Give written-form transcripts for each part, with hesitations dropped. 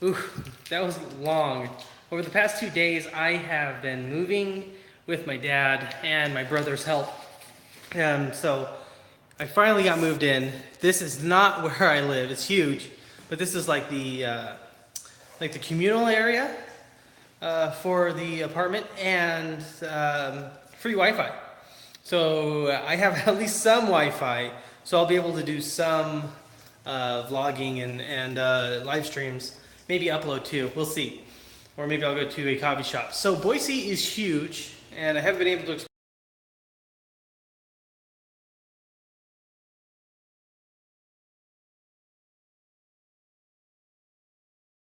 Ooh, that was long. Over the past 2 days, I have been moving with my dad and my brother's help. So I finally got moved in. This is not where I live. It's huge, but this is like the communal area for the apartment and free Wi-Fi. So I have at least some Wi-Fi, so I'll be able to do some vlogging and live streams. Maybe upload too. We'll see. Or maybe I'll go to a coffee shop. So Boise is huge, and I haven't been able to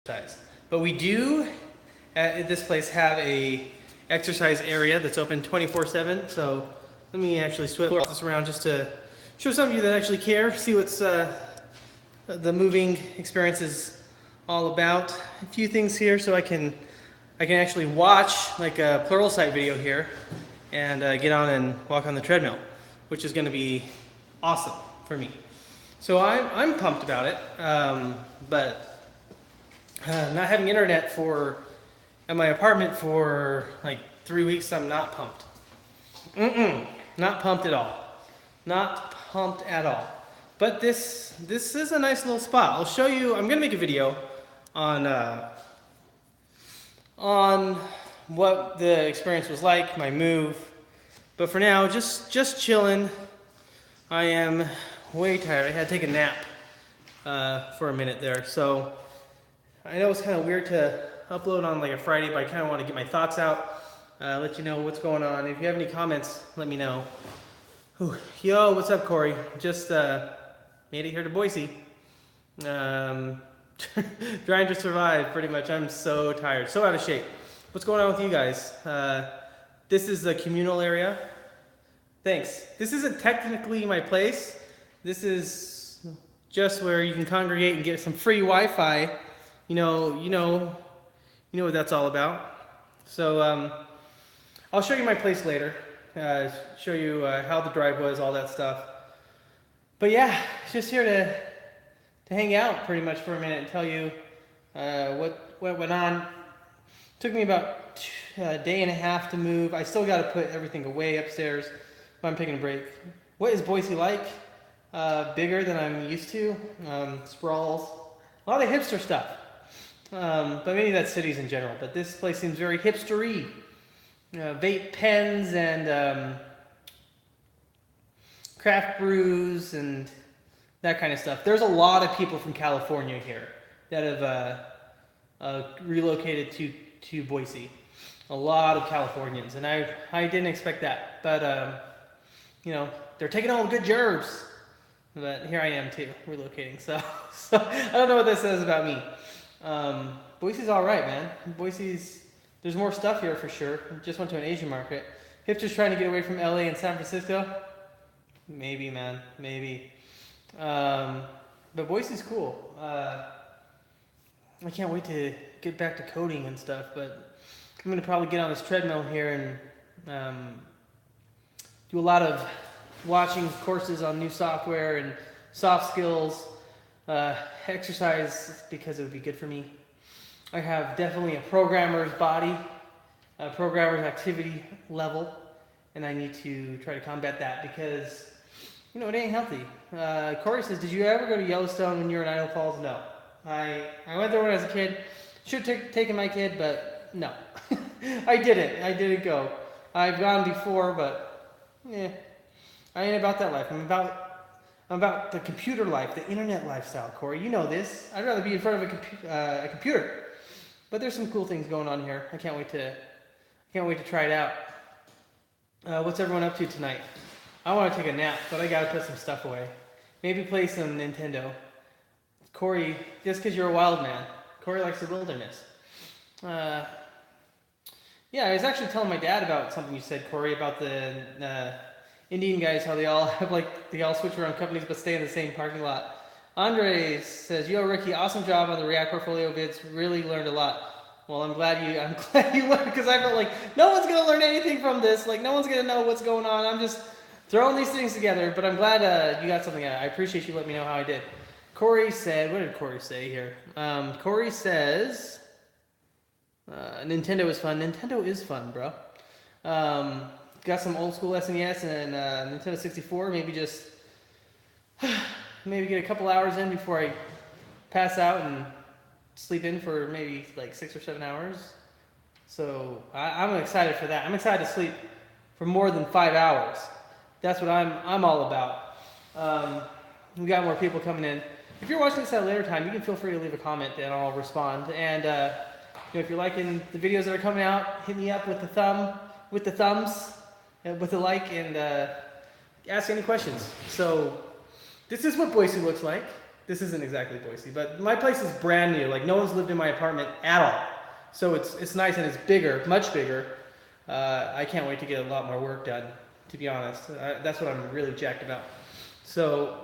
exercise. But we do at this place have a exercise area that's open 24/7. So let me actually switch this around just to show some of you that actually care, see what's the moving experience is all about. A few things here so I can actually watch like a Pluralsight video here and get on and walk on the treadmill, which is going to be awesome for me. So I'm pumped about it, but not having internet at my apartment for like 3 weeks, I'm not pumped. Not pumped at all. Not pumped at all. But this is a nice little spot. I'll show you. I'm gonna make a video on what the experience was like, my move. But for now, just chilling. I am way tired. I had to take a nap for a minute there. So I know it's kind of weird to upload on like a Friday, but I kind of want to get my thoughts out, let you know what's going on. If you have any comments, let me know. Whew. Yo, what's up, Corey? Just made it here to Boise. Trying to survive, pretty much. I'm so tired, so out of shape. What's going on with you guys? This is the communal area. Thanks. This isn't technically my place. This is just where you can congregate and get some free Wi-Fi. You know what that's all about. So I'll show you my place later. Show you how the drive was, all that stuff. But yeah, just here to hang out pretty much for a minute and tell you what went on. Took me about a day and a half to move. I still got to put everything away upstairs, but I'm taking a break. What is Boise like? Bigger than I'm used to. Sprawls. A lot of hipster stuff. But maybe that's cities in general. But this place seems very hipstery. Vape pens and craft brews and that kind of stuff. There's a lot of people from California here that have relocated to Boise. A lot of Californians, and I didn't expect that. But they're taking all the good gerbs. But here I am too, relocating. So I don't know what that says about me. Boise's all right, man. There's more stuff here for sure. Just went to an Asian market. Hipsters trying to get away from LA and San Francisco. Maybe, man, maybe. But Boise's cool. I can't wait to get back to coding and stuff, but I'm gonna probably get on this treadmill here and do a lot of watching courses on new software and soft skills, exercise because it would be good for me. I have definitely a programmer's body, a programmer's activity level, and I need to try to combat that because, it ain't healthy. Corey says, did you ever go to Yellowstone when you were in Idaho Falls? No. I went there when I was a kid. Should have taken my kid, but no. I didn't go. I've gone before, but I ain't about that life. I'm about the computer life, the internet lifestyle, Corey. You know this. I'd rather be in front of a computer. But there's some cool things going on here. I can't wait to try it out. What's everyone up to tonight? I want to take a nap, but I gotta put some stuff away. Maybe play some Nintendo. Corey, just because you're a wild man. Corey likes the wilderness. I was actually telling my dad about something you said, Corey, about the Indian guys, how they all switch around companies but stay in the same parking lot. Andre says, yo, Ricky, awesome job on the React portfolio vids. Really learned a lot. Well, I'm glad you learned, because I felt like no one's going to learn anything from this. Like, no one's going to know what's going on. I'm just throwing these things together, but I'm glad you got something out. I appreciate you letting me know how I did. Corey said, what did Corey say here? Corey says, Nintendo is fun. Nintendo is fun, bro. Got some old school SNES and Nintendo 64. Maybe just, maybe get a couple hours in before I pass out and sleep in for maybe like 6 or 7 hours. So I'm excited for that. I'm excited to sleep for more than 5 hours. That's what I'm all about. We got more people coming in. If you're watching this at a later time, you can feel free to leave a comment and I'll respond. And if you're liking the videos that are coming out, hit me up with the thumbs, with the like, and ask any questions. So this is what Boise looks like. This isn't exactly Boise, but my place is brand new. Like no one's lived in my apartment at all. So it's nice and it's bigger, much bigger. I can't wait to get a lot more work done, to be honest. That's what I'm really jacked about. So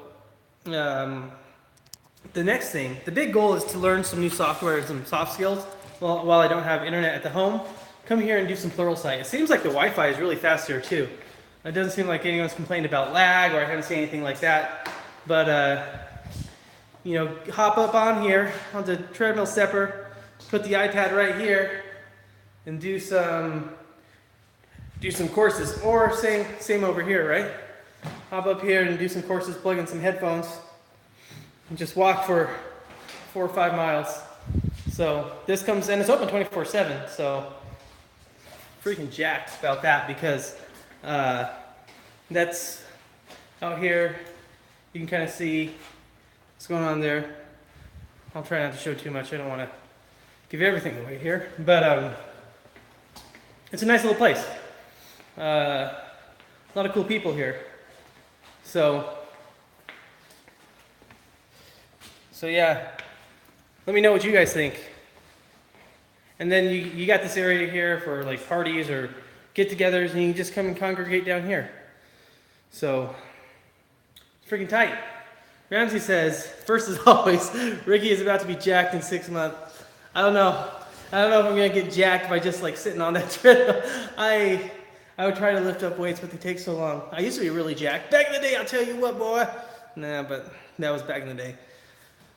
the next thing, the big goal is to learn some new software and some soft skills while I don't have internet at the home. Come here and do some Pluralsight. It seems like the Wi-Fi is really fast here too. It doesn't seem like anyone's complained about lag, or I haven't seen anything like that. But hop up on here on the treadmill stepper, put the iPad right here, and do some courses. Or same over here, right? Hop up here and do some courses, plug in some headphones, and just walk for 4 or 5 miles. So this comes, and it's open 24/7. So freaking jacked about that, because that's out here. You can kind of see what's going on there. I'll try not to show too much. I don't want to give everything away here, but it's a nice little place. A lot of cool people here. So yeah, let me know what you guys think. And then you got this area here for like parties or get-togethers, and you can just come and congregate down here. So it's freaking tight. Ramsey says, first as always, Ricky is about to be jacked in 6 months. I don't know if I'm gonna get jacked by just like sitting on that treadmill. I would try to lift up weights, but they take so long. I used to be really jacked. Back in the day, I'll tell you what, boy. Nah, but that was back in the day.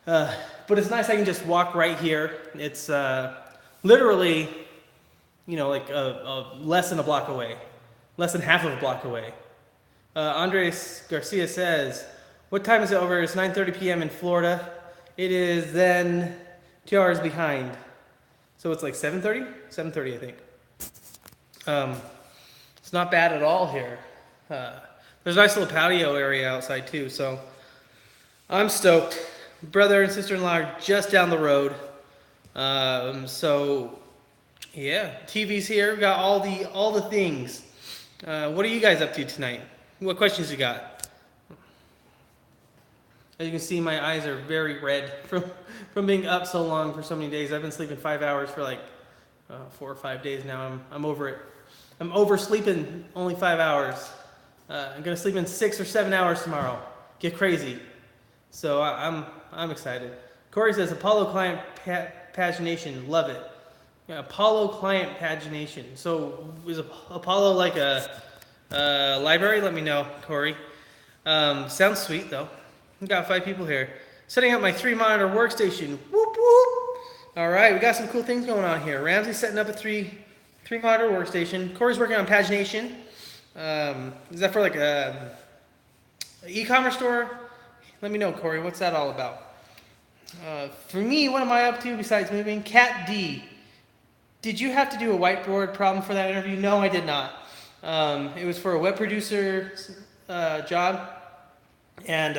But it's nice I can just walk right here. It's literally, like less than a block away. Less than half of a block away. Andres Garcia says, what time is it over? It's 9:30 p.m. in Florida. It is then 2 hours behind. So it's like 7:30? 7:30, I think. It's not bad at all here. There's a nice little patio area outside too, so I'm stoked. Brother and sister-in-law are just down the road. So yeah, TV's here. We've got all the things. What are you guys up to tonight? What questions you got? As you can see, my eyes are very red from being up so long for so many days. I've been sleeping 5 hours for like 4 or 5 days now. I'm over it. I'm oversleeping only 5 hours. I'm gonna sleep in 6 or 7 hours tomorrow. Get crazy. So I'm excited. Corey says Apollo client pagination, love it. Yeah, Apollo client pagination. So is Apollo like a library? Let me know, Corey. Sounds sweet though. We got 5 people here. Setting up my 3-monitor workstation. Whoop whoop. All right, we got some cool things going on here. Ramsey's setting up a 3-monitor workstation. Corey's working on pagination. Is that for like an e-commerce store? Let me know, Corey. What's that all about? For me, what am I up to besides moving? Cat D. Did you have to do a whiteboard problem for that interview? No, I did not. It was for a web producer job, and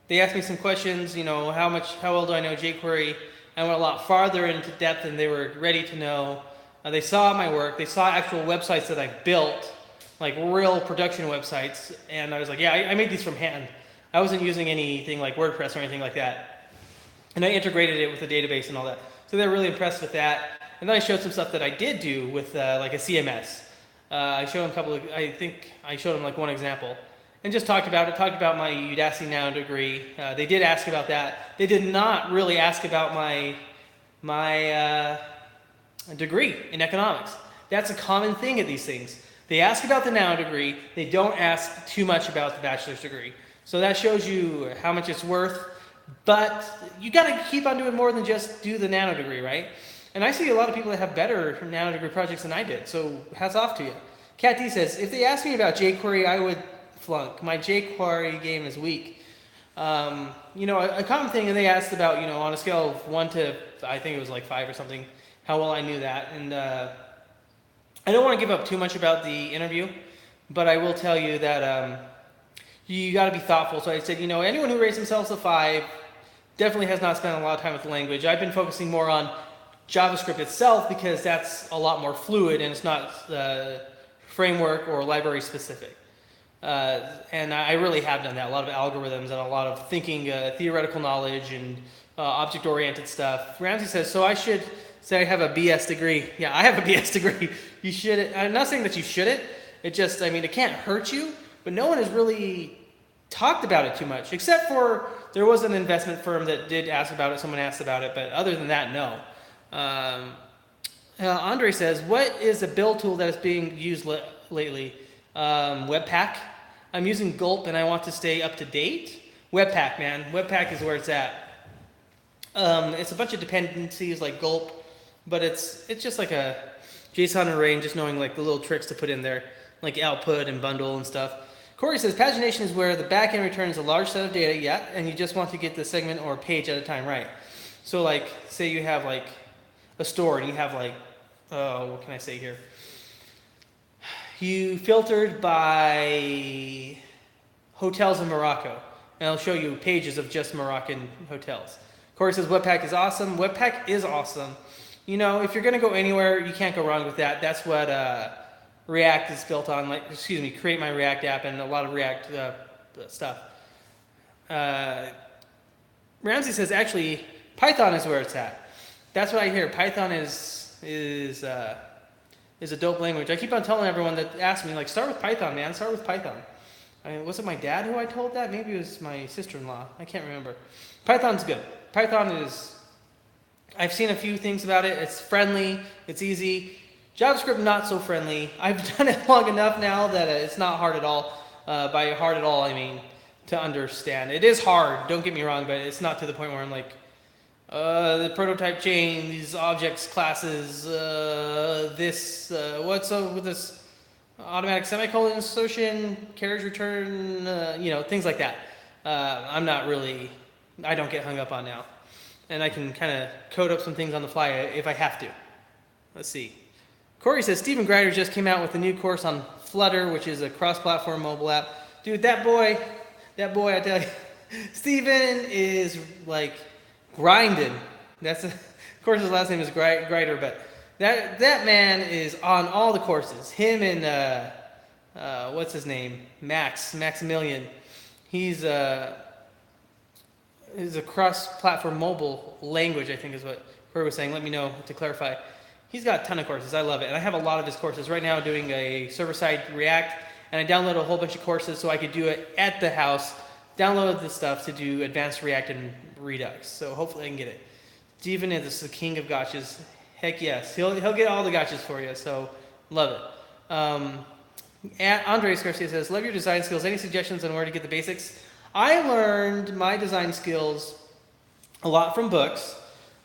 they asked me some questions. How well do I know jQuery? I went a lot farther into depth than they were ready to know. They saw my work. They saw actual websites that I built, like real production websites, and I was like, yeah, I made these from hand. I wasn't using anything like WordPress or anything like that. And I integrated it with the database and all that. So they're really impressed with that. And then I showed some stuff that I did do with like a CMS. I showed them I showed them like one example. And just talked about my Udacity Now degree. They did ask about that. They did not really ask about my degree in economics. That's a common thing at these things. They ask about the Now degree. They don't ask too much about the bachelor's degree. So that shows you how much it's worth. but you got to keep on doing more than just do the nano degree, right? And I see a lot of people that have better nano degree projects than I did, so hats off to you. Cat D says, if they asked me about jQuery, I would flunk. My jQuery game is weak. A common thing, and they asked about, on a scale of 1 to, I think it was like 5 or something, how well I knew that. And I don't want to give up too much about the interview, but I will tell you that you got to be thoughtful. So I said, anyone who rates themselves a 5 definitely has not spent a lot of time with the language. I've been focusing more on JavaScript itself because that's a lot more fluid and it's not framework or library specific. And I really have done that. A lot of algorithms and a lot of thinking, theoretical knowledge and object-oriented stuff. Ramsey says, so I should say I have a BS degree. Yeah, I have a BS degree. You should. I'm not saying that you shouldn't. It just, it can't hurt you. But no one has really talked about it too much, except for there was an investment firm that did ask about it. Someone asked about it, but other than that, no. Andre says, what is a build tool that is being used lately? Webpack. I'm using Gulp and I want to stay up to date. Webpack, man. Webpack is where it's at. It's a bunch of dependencies like Gulp, but it's just like a JSON array and just knowing like the little tricks to put in there, like output and bundle and stuff. Corey says, pagination is where the backend returns a large set of data, yeah, and you just want to get the segment or page at a time right. So like, say you have like a store and you have like, what can I say here? You filtered by hotels in Morocco, and I'll show you pages of just Moroccan hotels. Corey says, Webpack is awesome. Webpack is awesome. If you're going to go anywhere, you can't go wrong with that. That's what React is built on, Create My React app and a lot of React stuff. Ramsey says, actually, Python is where it's at. That's what I hear. Python is a dope language. I keep on telling everyone that asks me, start with Python, man. Start with Python. Was it my dad who I told that? Maybe it was my sister-in-law. I can't remember. Python's good. Python is, I've seen a few things about it. It's friendly. It's easy. JavaScript, not so friendly. I've done it long enough now that it's not hard at all. By hard at all, I mean to understand. It is hard, don't get me wrong, but it's not to the point where I'm like, the prototype chain, these objects, classes, what's up with this automatic semicolon insertion, carriage return, things like that. I don't get hung up on now. And I can kind of code up some things on the fly if I have to. Let's see. Corey says, Stephen Grider just came out with a new course on Flutter, which is a cross-platform mobile app. Dude, that boy, I tell you, Stephen is like grinding. Of course, his last name is Grider, but that man is on all the courses. Him and, what's his name? Maximilian. He's a cross-platform mobile language, I think is what Corey was saying. Let me know to clarify. He's got a ton of courses. I love it. And I have a lot of his courses. Right now doing a server-side React, and I downloaded a whole bunch of courses so I could do it at the house, download the stuff to do advanced React and Redux. So hopefully I can get it. Steven is the king of gotchas. Heck yes. He'll get all the gotchas for you, so love it. Andres Garcia says, love your design skills. Any suggestions on where to get the basics? I learned my design skills a lot from books.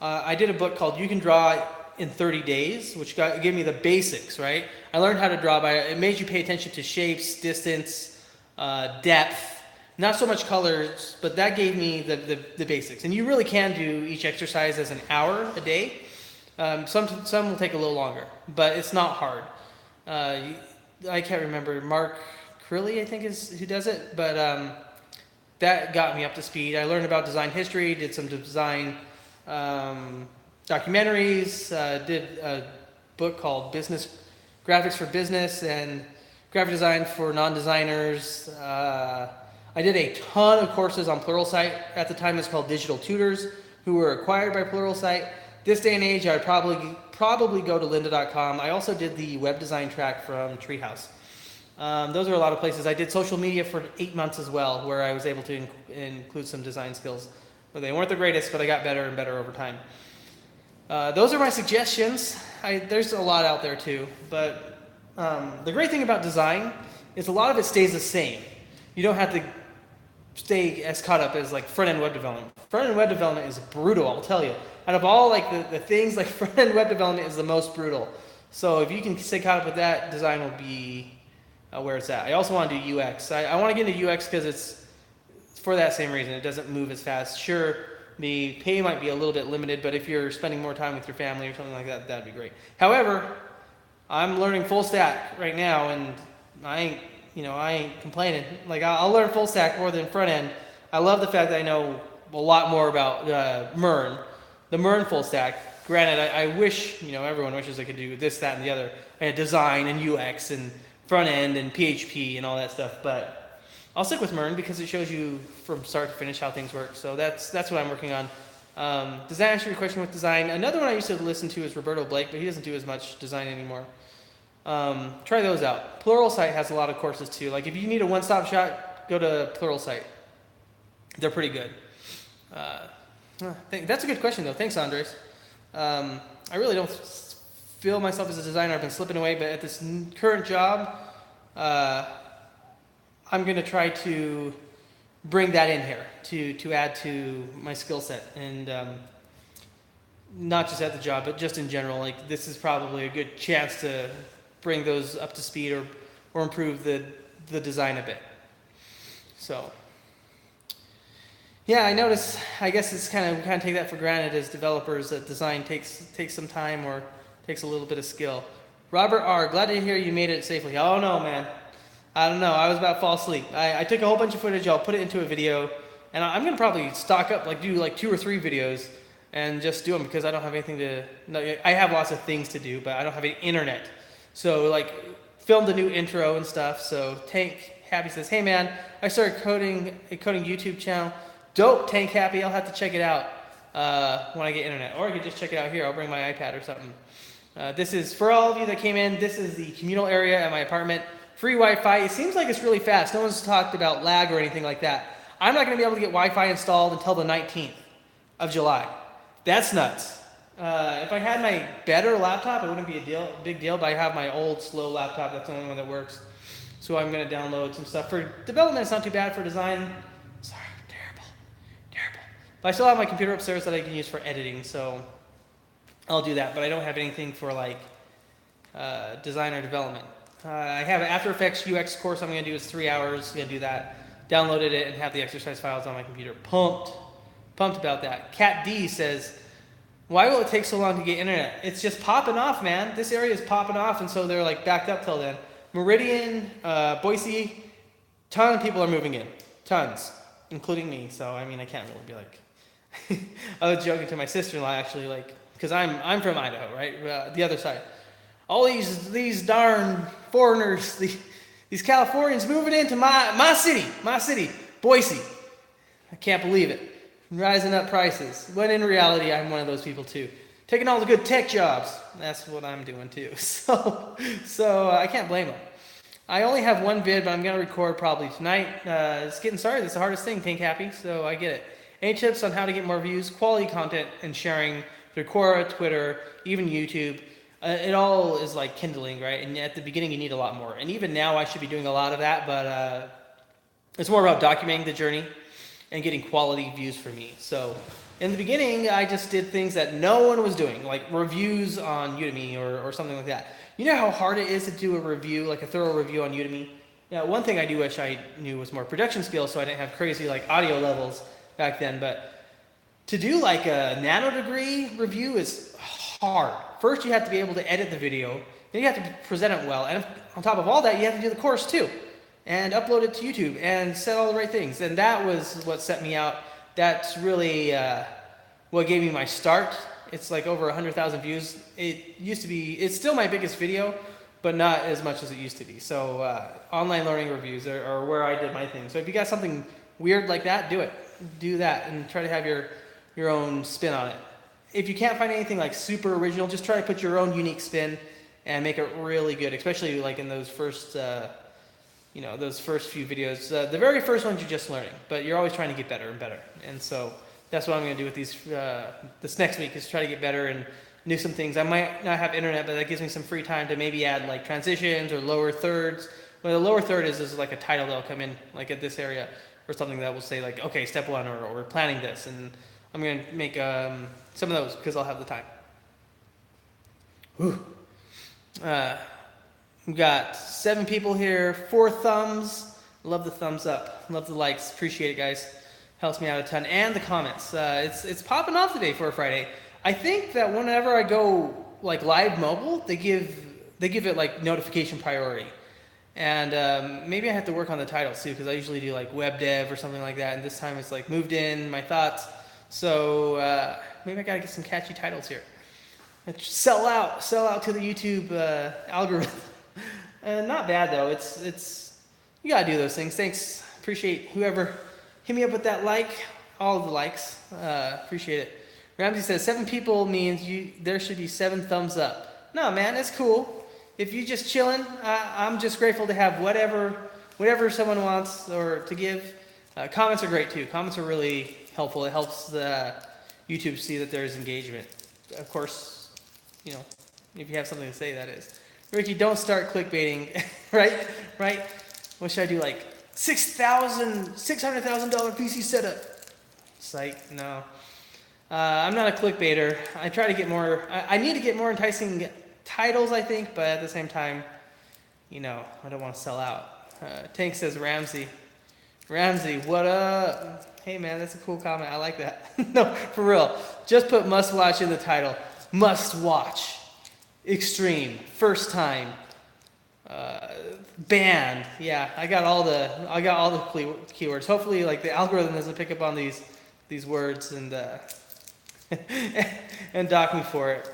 I did a book called You Can Draw in 30 Days, which gave me the basics, right? I learned how to draw it made you pay attention to shapes, distance, depth, not so much colors, but that gave me the basics. And you really can do each exercise as an hour a day. Some will take a little longer, but it's not hard. I can't remember, Mark Crilly, I think is who does it, but that got me up to speed. I learned about design history, did some design documentaries, did a book called Graphics for Business and Graphic Design for Non-Designers. I did a ton of courses on Pluralsight. At the time, it was called Digital Tutors, who were acquired by Pluralsight. This day and age, I'd probably go to lynda.com. I also did the web design track from Treehouse. Those are a lot of places. I did social media for 8 months as well, where I was able to include some design skills. Well, they weren't the greatest, but I got better and better over time. Those are my suggestions. There's a lot out there too, but the great thing about design is a lot of it stays the same. You don't have to stay as caught up as like front-end web development. Front-end web development is brutal, I'll tell you. Out of all like the things, like front-end web development is the most brutal. So if you can stay caught up with that, design will be where it's at. I also want to do UX. I want to get into UX because it's for that same reason. It doesn't move as fast. Sure, the pay might be a little bit limited, but if you're spending more time with your family or something like that, that'd be great. However, I'm learning full stack right now, and I ain't complaining. Like I'll learn full stack more than front end. I love the fact that I know a lot more about MERN, the MERN full stack. Granted, I wish, everyone wishes I could do this, that, and the other. I had design and UX and front end and PHP and all that stuff, but I'll stick with MERN because it shows you from start to finish how things work. So that's what I'm working on. Does that answer your question with design? Another one I used to listen to is Roberto Blake, but he doesn't do as much design anymore. Try those out. Pluralsight has a lot of courses too. Like if you need a one-stop shop, go to Pluralsight. They're pretty good. That's a good question though. Thanks, Andres. I really don't feel myself as a designer. I've been slipping away, but at this current job, I'm going to try to bring that in here to add to my skill set, and not just at the job, but just in general. Like this is probably a good chance to bring those up to speed or improve the design a bit. So yeah, I notice. I guess it's we kind of take that for granted as developers that design takes some time or takes a little bit of skill. Robert R., glad to hear you made it safely. Oh no, man. I don't know. I was about to fall asleep. I took a whole bunch of footage. I'll put it into a video, and I'm gonna probably stock up, do 2 or 3 videos, and just do them because I don't have anything to. No, I have lots of things to do, but I don't have any internet. So filmed a new intro and stuff. So Tank Happy says, "Hey man, I started coding a coding YouTube channel. Dope, Tank Happy. I'll have to check it out when I get internet, or I could just check it out here. I'll bring my iPad or something." This is for all of you that came in. This is the communal area at my apartment. Free Wi-Fi. It seems like it's really fast. No one's talked about lag or anything like that. I'm not going to be able to get Wi-Fi installed until the 19th of July. That's nuts. If I had my better laptop, it wouldn't be a big deal, but I have my old, slow laptop. That's the only one that works. So I'm going to download some stuff. For development, it's not too bad. For design, sorry, terrible. But I still have my computer upstairs that I can use for editing, so I'll do that. But I don't have anything for design or development. I have an After Effects UX course I'm going to do. It's 3 hours. I'm going to do that. Downloaded it and have the exercise files on my computer. Pumped about that. Cat D says, "Why will it take so long to get internet?" It's just popping off, man. This area is popping off, and so they're backed up till then. Meridian, Boise, ton of people are moving in. Tons, including me. So I can't really be like. I was joking to my sister-in-law actually, because I'm from Idaho, right? The other side. All these darn foreigners, these Californians moving into my city, Boise. I can't believe it. Rising up prices. When in reality, I'm one of those people too. Taking all the good tech jobs. That's what I'm doing too. So I can't blame them. I only have one vid, but I'm going to record probably tonight. It's getting started. It's the hardest thing, Tank Happy, so I get it. Any tips on how to get more views, quality content, and sharing through Quora, Twitter, even YouTube? It all is like kindling, right? And at the beginning, you need a lot more. And even now, I should be doing a lot of that, but it's more about documenting the journey and getting quality views for me. So in the beginning, I just did things that no one was doing, like reviews on Udemy or something like that. You know how hard it is to do a review, like a thorough review on Udemy? Yeah, one thing I do wish I knew was more production skills, so I didn't have crazy audio levels back then. But to do a nanodegree review is hard. First, you have to be able to edit the video. Then you have to present it well. And on top of all that, you have to do the course too. And upload it to YouTube and set all the right things. And that was what set me out. That's really what gave me my start. It's over 100,000 views. It used to be, it's still my biggest video, but not as much as it used to be. So online learning reviews are where I did my thing. So if you got something weird like that, do it. Do that and try to have your own spin on it. If you can't find anything super original, just try to put your own unique spin and make it really good, especially in those first those first few videos. The very first ones you're just learning, but you're always trying to get better and better. And so that's what I'm going to do with these this next week, is try to get better and do some things. I might not have internet, but that gives me some free time to maybe add transitions or lower thirds. Well, the lower third is a title that'll come in at this area, or something that will say like, okay, step one, or we're planning this, and I'm gonna make some of those because I'll have the time. Whew. We've got 7 people here, 4 thumbs. Love the thumbs up, love the likes, appreciate it, guys. Helps me out a ton, and the comments. It's popping off today for a Friday. I think that whenever I go like live mobile, they give it like notification priority, and maybe I have to work on the titles too, because I usually do like web dev or something like that, and this time it's like moved in, my thoughts. So maybe I gotta get some catchy titles here. Sell out to the YouTube algorithm. Not bad though. It's you gotta do those things. Thanks, appreciate whoever hit me up with that like, all of the likes. Appreciate it. Ramsey says 7 people means there should be 7 thumbs up. No, man, it's cool. If you're just chilling, I'm just grateful to have whatever someone wants or to give. Comments are great too. Comments are really helpful. It helps the YouTube see that there's engagement. Of course, you know, if you have something to say, that is. Ricky, don't start clickbaiting, right? Right? What should I do? Like $600,000 PC setup. Site? No. I'm not a clickbaiter. I try to get more. I need to get more enticing titles, I think, but at the same time, you know, I don't want to sell out. Tank says Ramsey, what up? Hey man, that's a cool comment. I like that. No, for real. Just put must watch in the title. Must watch. Extreme. First time. Banned. Yeah, I got all the keywords. Hopefully, like the algorithm doesn't pick up on these words and and dock me for it.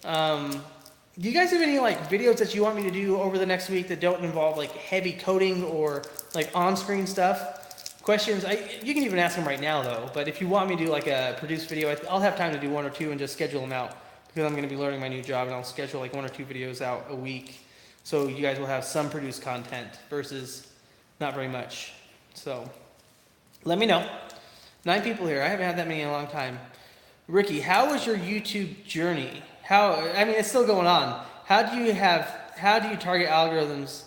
Do you guys have any like videos that you want me to do over the next week that don't involve like heavy coding or like on-screen stuff? Questions? You can even ask them right now though. But if you want me to do like a produced video, I'll have time to do 1 or 2 and just schedule them out, because I'm going to be learning my new job, and I'll schedule like 1 or 2 videos out a week, so you guys will have some produced content versus not very much. So let me know. 9 people here. I haven't had that many in a long time. Ricky, how was your YouTube journey? I mean, it's still going on. How do you target algorithms?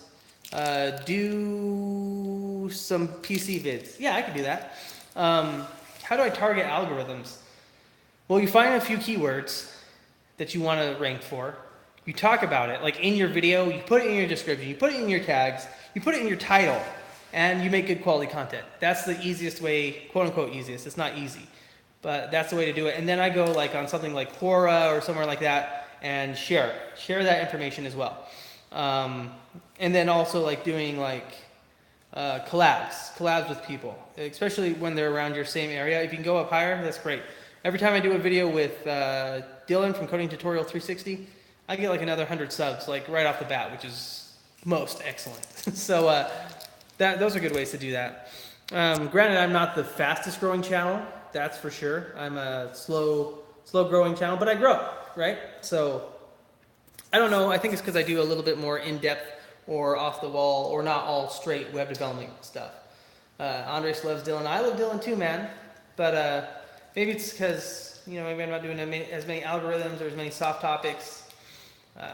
Do some PC vids. Yeah, I could do that. How do I target algorithms? Well, you find a few keywords that you want to rank for. You talk about it, like in your video, you put it in your description, you put it in your tags, you put it in your title, and you make good quality content. That's the easiest way, quote unquote easiest. It's not easy, but that's the way to do it. And then I go like on something like Quora or somewhere like that and share that information as well. And then also like doing like collabs with people, especially when they're around your same area. If you can go up higher, that's great. Every time I do a video with Dylan from Coding Tutorial 360, I get like another 100 subs, like right off the bat, which is most excellent. So those are good ways to do that. Granted, I'm not the fastest growing channel, that's for sure. I'm a slow growing channel, but I grow, right? So I don't know. I think it's because I do a little bit more in-depth or off the wall or not all straight web development stuff. Andres loves Dylan. I love Dylan too, man. But maybe it's because, you know, maybe I'm not doing as many algorithms or as many soft topics.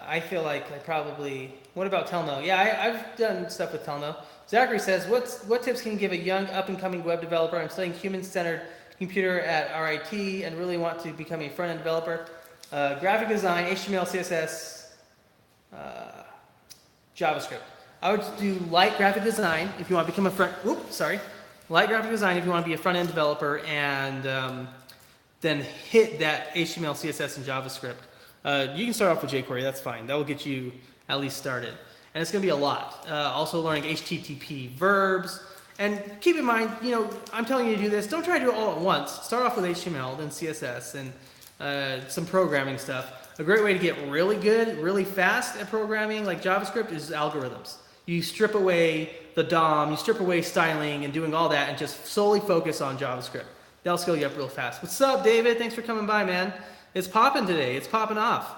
I feel like I probably... What about Telmo? Yeah, I've done stuff with Telmo. Zachary says, what tips can you give a young up-and-coming web developer? I'm studying human-centered computer at RIT and really want to become a front-end developer. Graphic design, HTML, CSS, JavaScript. I would do light graphic design if you want to become light graphic design if you want to be a front-end developer, and then hit that HTML, CSS, and JavaScript. You can start off with jQuery, that's fine. That will get you at least started. And it's going to be a lot. Also learning HTTP verbs. And keep in mind, you know, I'm telling you to do this. Don't try to do it all at once. Start off with HTML, then CSS, and some programming stuff. A great way to get really good, really fast at programming, like JavaScript, is algorithms. You strip away the DOM, you strip away styling and doing all that, and just solely focus on JavaScript. That'll skill you up real fast. What's up, David? Thanks for coming by, man. It's popping today. It's popping off.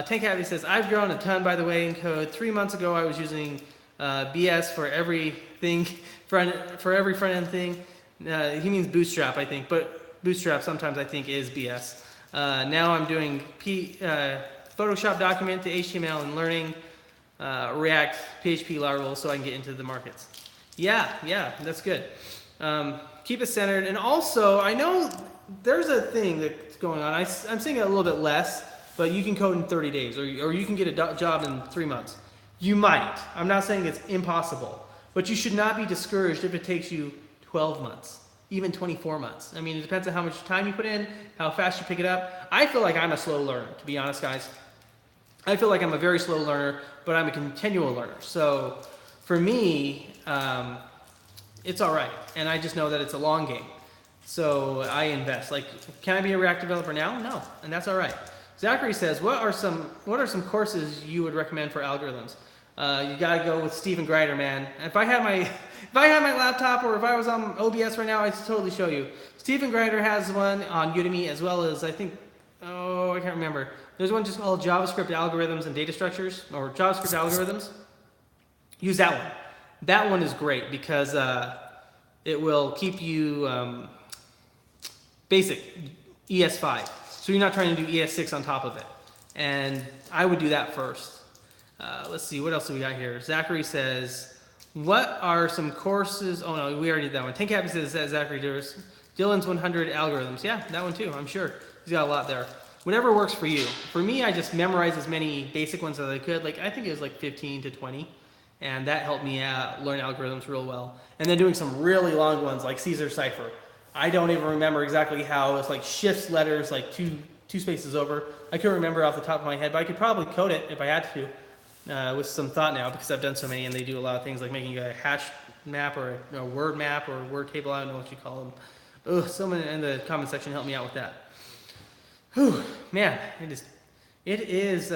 Tank Happy says, I've grown a ton, by the way, in code. 3 months ago, I was using BS for everything, for every front-end thing. He means Bootstrap, I think, but Bootstrap sometimes I think is BS. Now I'm doing Photoshop document to HTML and learning React, PHP Laravel so I can get into the markets. Yeah, that's good. Keep it centered. And also, I know there's a thing that's going on. I'm seeing it a little bit less, but you can code in 30 days, or you can get a job in 3 months. You might. I'm not saying it's impossible, but you should not be discouraged if it takes you 12 months, even 24 months. I mean, it depends on how much time you put in, how fast you pick it up. I feel like I'm a slow learner, to be honest, guys. I feel like I'm a very slow learner, but I'm a continual learner. So for me, it's all right. And I just know that it's a long game. So I invest. Like, can I be a React developer now? No, and that's all right. Zachary says, what are some courses you would recommend for algorithms? You gotta go with Stephen Grider, man. If I had my laptop, or if I was on OBS right now, I'd totally show you. Stephen Grider has one on Udemy, as well as, I think, I can't remember. There's one just called JavaScript Algorithms and Data Structures, or JavaScript Algorithms. Use that one. That one is great because it will keep you basic ES5. So you're not trying to do ES6 on top of it. And I would do that first. Let's see, what else do we got here? Zachary says, what are some courses? Oh no, we already did that one. Tank Happy says that Zachary does. Dylan's 100 algorithms. Yeah, that one too, I'm sure. He's got a lot there. Whatever works for you. For me, I just memorized as many basic ones as I could. Like, I think it was like 15 to 20. And that helped me learn algorithms real well. And then doing some really long ones like Caesar Cipher. I don't even remember exactly how. It's like shifts letters like two spaces over. I couldn't remember off the top of my head, but I could probably code it if I had to with some thought now, because I've done so many, and they do a lot of things like making a hash map or a word map or a word table. I don't know what you call them. Ugh, someone in the comment section helped me out with that. Whew, man, it is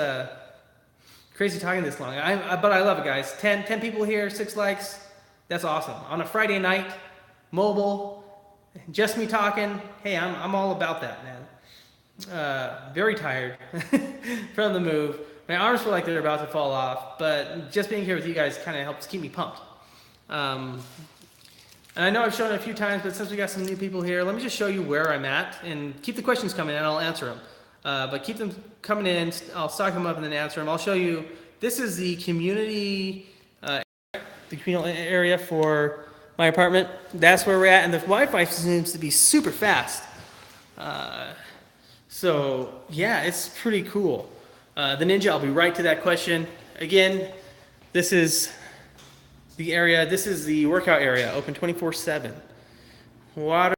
crazy talking this long. But I love it, guys. 10 people here, 6 likes. That's awesome. On a Friday night, mobile, just me talking. Hey, I'm all about that, man. Very tired from the move. My arms feel like they're about to fall off, but just being here with you guys kind of helps keep me pumped. And I know I've shown it a few times, but since we got some new people here, let me just show you where I'm at, and keep the questions coming and I'll answer them. But keep them coming in. I'll stock them up and then answer them. I'll show you. This is the community area for my apartment. That's where we're at, and the Wi-Fi seems to be super fast. So yeah, it's pretty cool. The Ninja, I'll be right to that question. Again, this is the area. This is the workout area, open 24/7. Water.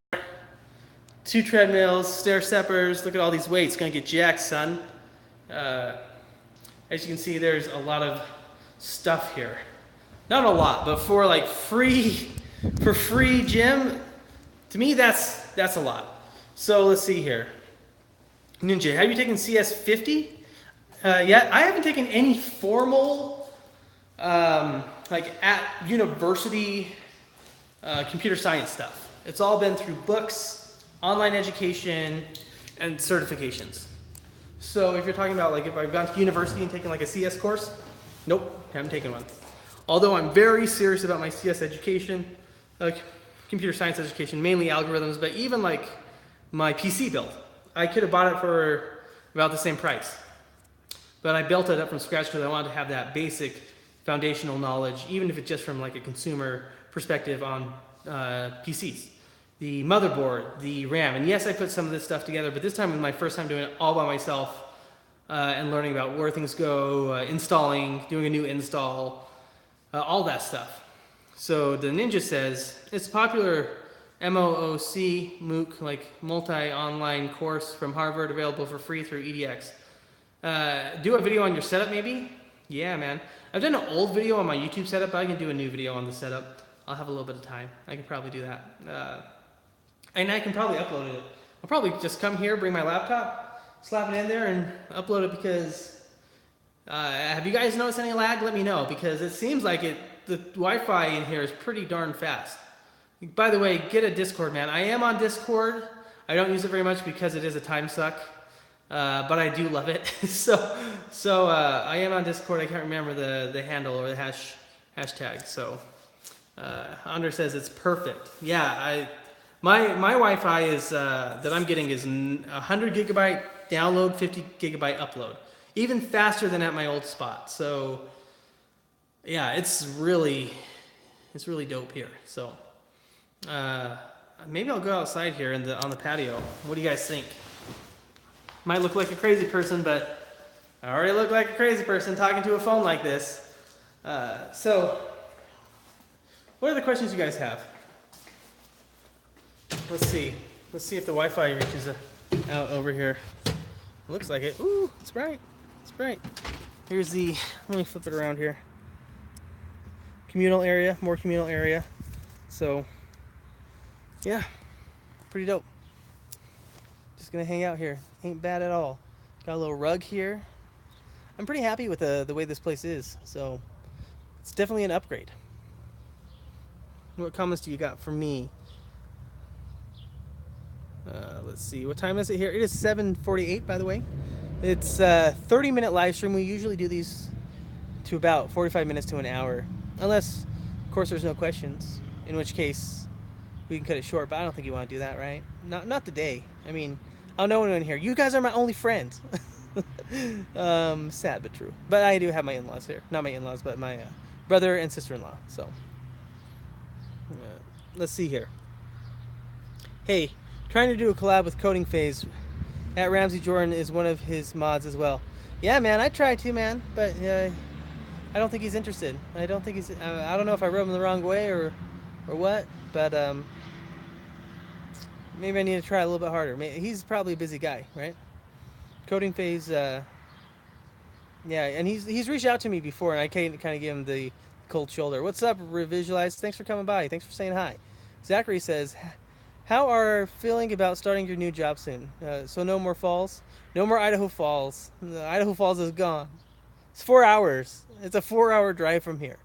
2 treadmills, stair steppers. Look at all these weights. Gonna get jacked, son. As you can see, there's a lot of stuff here. Not a lot, but for like free gym, to me that's a lot. So let's see here. Ninja, have you taken CS50? Yet I haven't taken any formal, like at university, computer science stuff. It's all been through books, online education, and certifications. So if you're talking about like if I've gone to university and taken like a CS course, nope, haven't taken one. Although I'm very serious about my CS education, computer science education, mainly algorithms, but even like my PC build. I could have bought it for about the same price. But I built it up from scratch because I wanted to have that basic foundational knowledge, even if it's just from like a consumer perspective on PCs. The motherboard, the RAM, and yes, I put some of this stuff together, but this time was my first time doing it all by myself and learning about where things go, installing, doing a new install, all that stuff. So the Ninja says, it's popular MOOC, like multi-online course from Harvard, available for free through EDX. Do a video on your setup maybe? Yeah, man. I've done an old video on my YouTube setup, but I can do a new video on the setup. I'll have a little bit of time. I can probably do that. And I can probably upload it. I'll probably just come here, bring my laptop, slap it in there, and upload it because... have you guys noticed any lag? Let me know, because it seems like the Wi-Fi in here is pretty darn fast. By the way, get a Discord, man. I am on Discord. I don't use it very much because it is a time suck. But I do love it. so I am on Discord. I can't remember the handle or the hashtag. So Andre says it's perfect. Yeah, my Wi-Fi is that I'm getting is 100 gigabyte download, 50 gigabyte upload, even faster than at my old spot. So yeah, it's really dope here. So Maybe I'll go outside here on the patio. What do you guys think? Might look like a crazy person, but I already look like a crazy person talking to a phone like this. So, what are the questions you guys have? Let's see. Let's see if the Wi-Fi reaches out over here. Looks like it. Ooh, it's bright. It's bright. Here's the. Let me flip it around here. Communal area, more communal area. So, yeah, pretty dope. Just gonna hang out here. Ain't bad at all. Got a little rug here. I'm pretty happy with the way this place is. So, it's definitely an upgrade. What comments do you got for me? Let's see. What time is it here? It is 7:48, by the way. It's a 30-minute live stream. We usually do these to about 45 minutes to an hour. Unless, of course, there's no questions. In which case, we can cut it short. But I don't think you want to do that, right? Not today. I mean, I'll know anyone here. You guys are my only friends. Sad but true. But I do have my in-laws here. Not my in-laws, but my brother and sister-in-law. So, let's see here. Hey, trying to do a collab with Coding Phase. At Ramsey Jordan is one of his mods as well. Yeah, man, I tried to, man, but I don't think he's interested. I don't think he's. I don't know if I rubbed him the wrong way or what, but maybe I need to try a little bit harder. He's probably a busy guy, right? Coding Phase. Yeah, and he's reached out to me before, and I kind of gave him the cold shoulder. What's up, Revisualize? Thanks for coming by. Thanks for saying hi. Zachary says, how are feeling about starting your new job soon? So no more falls? No more Idaho Falls. Idaho Falls is gone. It's 4 hours. It's a 4-hour drive from here.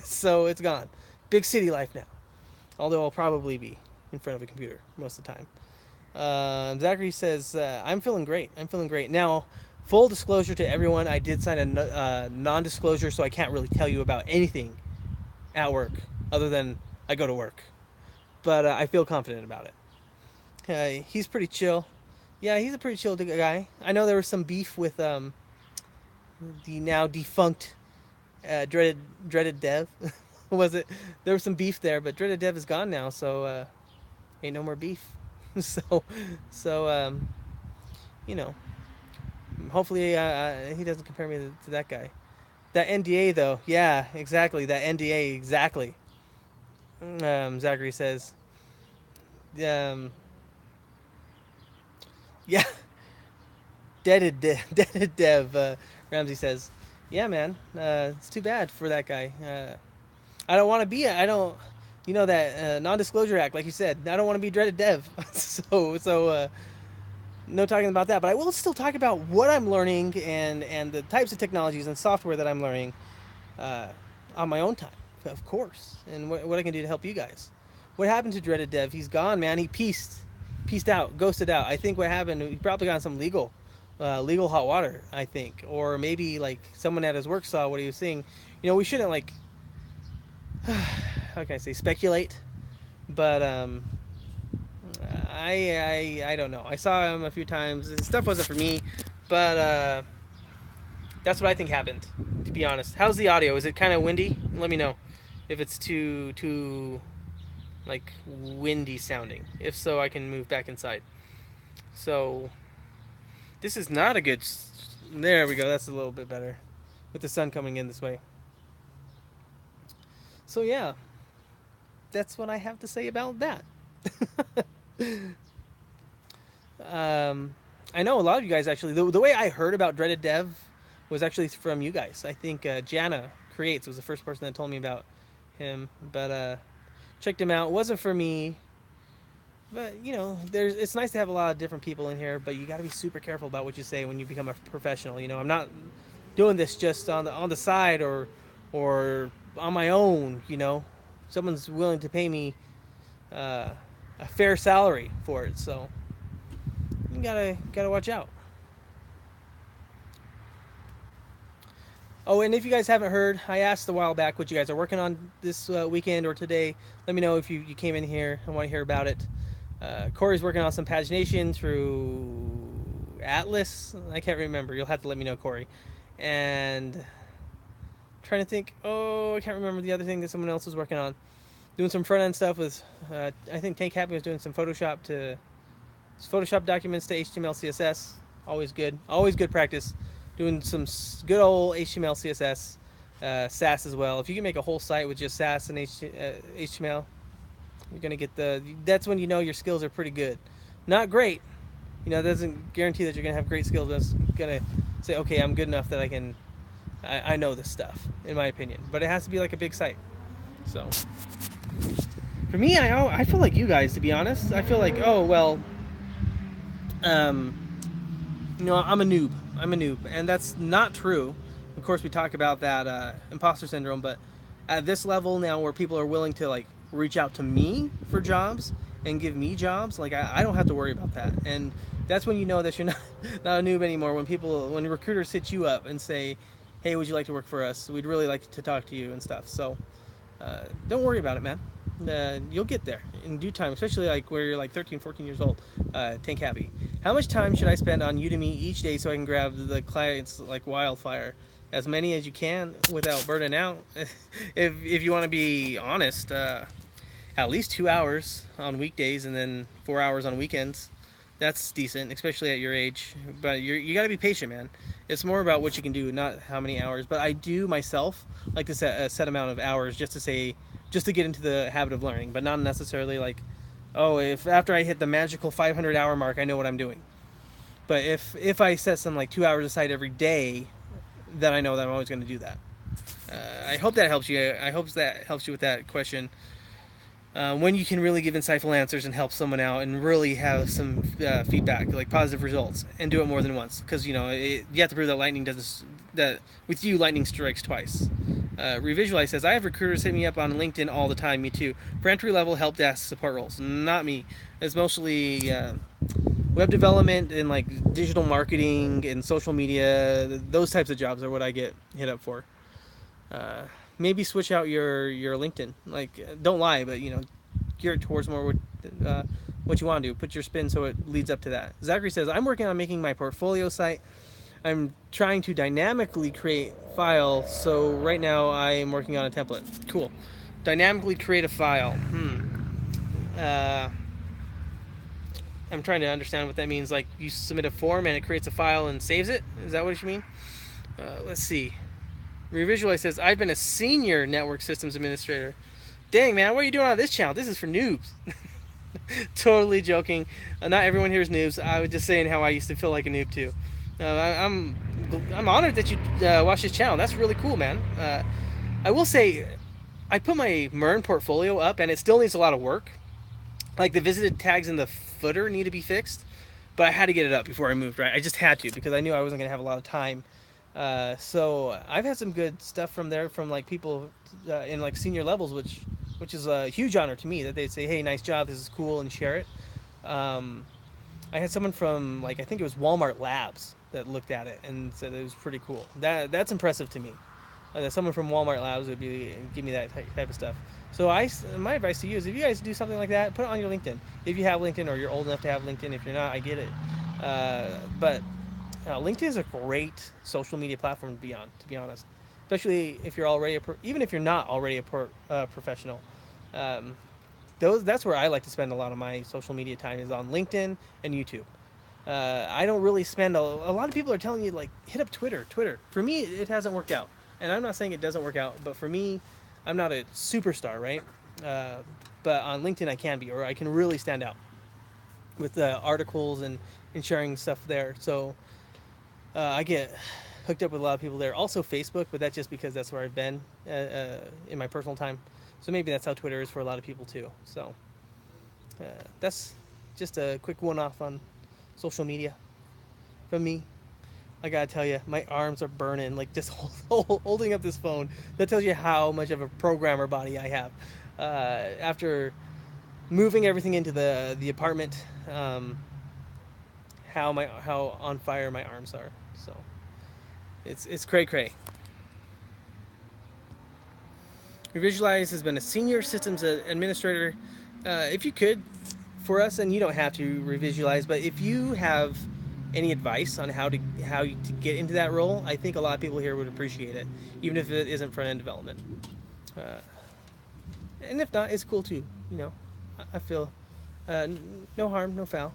So it's gone. Big city life now. Although I'll probably be in front of a computer most of the time. Zachary says, I'm feeling great. I'm feeling great. Now, full disclosure to everyone, I did sign a non-disclosure, so I can't really tell you about anything at work other than I go to work. But I feel confident about it. He's pretty chill. Yeah, he's a pretty chill guy. I know there was some beef with the now defunct dreaded Dev. Was it? There was some beef there, but dreaded Dev is gone now, so ain't no more beef. so you know, hopefully he doesn't compare me to that guy. That NDA though, yeah, exactly. That NDA, exactly. Zachary says, yeah, deaded Dev. Ramsey says, yeah, man, it's too bad for that guy. I don't want to be. I don't. You know that non-disclosure act, like you said. I don't want to be dreaded Dev. so no talking about that. But I will still talk about what I'm learning and the types of technologies and software that I'm learning on my own time. Of course, and what I can do to help you guys. What happened to Dreaded Dev? He's gone, man. He pieced out, ghosted out. I think what happened, he probably got some legal hot water, I think. Or maybe, like, someone at his work saw what he was seeing. You know, we shouldn't, like, how can I say, speculate. But, I don't know. I saw him a few times. His stuff wasn't for me, but, that's what I think happened, to be honest. How's the audio? Is it kind of windy? Let me know if it's too like windy sounding. If so, I can move back inside. So this is not a good. There we go. That's a little bit better with the sun coming in this way. So yeah, that's what I have to say about that. I know a lot of you guys actually. The way I heard about Dreaded Dev was actually from you guys. I think Jana Creates was the first person that told me about him, but checked him out. It wasn't for me, but you know, it's nice to have a lot of different people in here, but you got to be super careful about what you say when you become a professional. You know, I'm not doing this just on the side or on my own. You know, someone's willing to pay me a fair salary for it, so you gotta watch out. Oh, and if you guys haven't heard, I asked a while back what you guys are working on this weekend or today. Let me know if you came in here and want to hear about it. Corey's working on some pagination through Atlas. I can't remember. You'll have to let me know, Corey. And trying to think. Oh, I can't remember the other thing that someone else was working on. Doing some front end stuff with, I think Tank Happy was doing some Photoshop documents to HTML, CSS. Always good practice. Doing some good old HTML, CSS, SAS as well. If you can make a whole site with just SAS and HTML, you're gonna get that's when you know your skills are pretty good. Not great, it doesn't guarantee that you're gonna have great skills. But it's gonna say, okay, I'm good enough that I know this stuff, in my opinion. But it has to be like a big site. So for me, I feel like you guys, to be honest. I feel like, oh well, I'm a noob. And that's not true. Of course, we talk about that imposter syndrome, but at this level now, where people are willing to like reach out to me for jobs and give me jobs, like I don't have to worry about that. And that's when you know that you're not a noob anymore. When recruiters hit you up and say, "Hey, would you like to work for us? We'd really like to talk to you," and stuff. So don't worry about it, man. You'll get there in due time, especially like where you're like 13, 14 years old. Tank Happy. How much time should I spend on Udemy each day so I can grab the clients like wildfire? As many as you can without burning out. if you want to be honest, at least 2 hours on weekdays and then 4 hours on weekends. That's decent, especially at your age. But you got to be patient, man. It's more about what you can do, not how many hours. But I do myself like to set a set amount of hours just to get into the habit of learning, but not necessarily like, oh, if after I hit the magical 500 hour mark, I know what I'm doing. But if I set some like 2 hours aside every day, then I know that I'm always going to do that. I hope that helps you. I hope that helps you with that question. When you can really give insightful answers and help someone out and really have some feedback, like positive results, and do it more than once, because you have to prove that with you lightning strikes twice. Revisualize says, I have recruiters hit me up on LinkedIn all the time. Me too. For entry level help desk support roles, not me. It's mostly web development and like digital marketing and social media. Those types of jobs are what I get hit up for. Maybe switch out your LinkedIn. Like, don't lie, but gear it towards more what you want to do. Put your spin so it leads up to that. Zachary says, I'm working on making my portfolio site. I'm trying to dynamically create file, so right now I am working on a template. Cool. Dynamically create a file. I'm trying to understand what that means. Like, you submit a form and it creates a file and saves it? Is that what you mean? Let's see. Revisualize says, I've been a senior network systems administrator. Dang, man, what are you doing on this channel? This is for noobs. Totally joking. Not everyone here is noobs. I was just saying how I used to feel like a noob too. I'm honored that you watch this channel. That's really cool, man. I will say, I put my MERN portfolio up, and it still needs a lot of work. Like, the visited tags in the footer need to be fixed, but I had to get it up before I moved, right? I just had to, because I knew I wasn't going to have a lot of time. So I've had some good stuff from there from like people in like senior levels, which is a huge honor to me, that they'd say, hey, nice job, this is cool, and share it. I had someone from, like, I think it was Walmart Labs that looked at it and said it was pretty cool. That's impressive to me. That someone from Walmart Labs would give me that type of stuff. So my advice to you is, if you guys do something like that, put it on your LinkedIn. If you have LinkedIn, or you're old enough to have LinkedIn. If you're not, I get it. But LinkedIn is a great social media platform to be on, to be honest. Especially if you're already even if you're not already a professional. That's where I like to spend a lot of my social media time, is on LinkedIn and YouTube. I don't really spend a lot of people are telling you, like, hit up Twitter. For me, it hasn't worked out, and I'm not saying it doesn't work out, but for me, I'm not a superstar, right? But on LinkedIn I can be, or I can really stand out with articles and sharing stuff there. So I get hooked up with a lot of people there. Also Facebook, but that's just because that's where I've been in my personal time. So maybe that's how Twitter is for a lot of people too. So that's just a quick one-off on social media from me. I gotta tell you, my arms are burning, like, just holding up this phone. That tells you how much of a programmer body I have. After moving everything into the apartment, how on fire my arms are. So it's cray. Revisualize has been a senior systems administrator. If you could, for us, and you don't have to revisualize, but if you have any advice on how to get into that role, I think a lot of people here would appreciate it, even if it isn't front end development. And if not, it's cool too. You know, I feel no harm, no foul.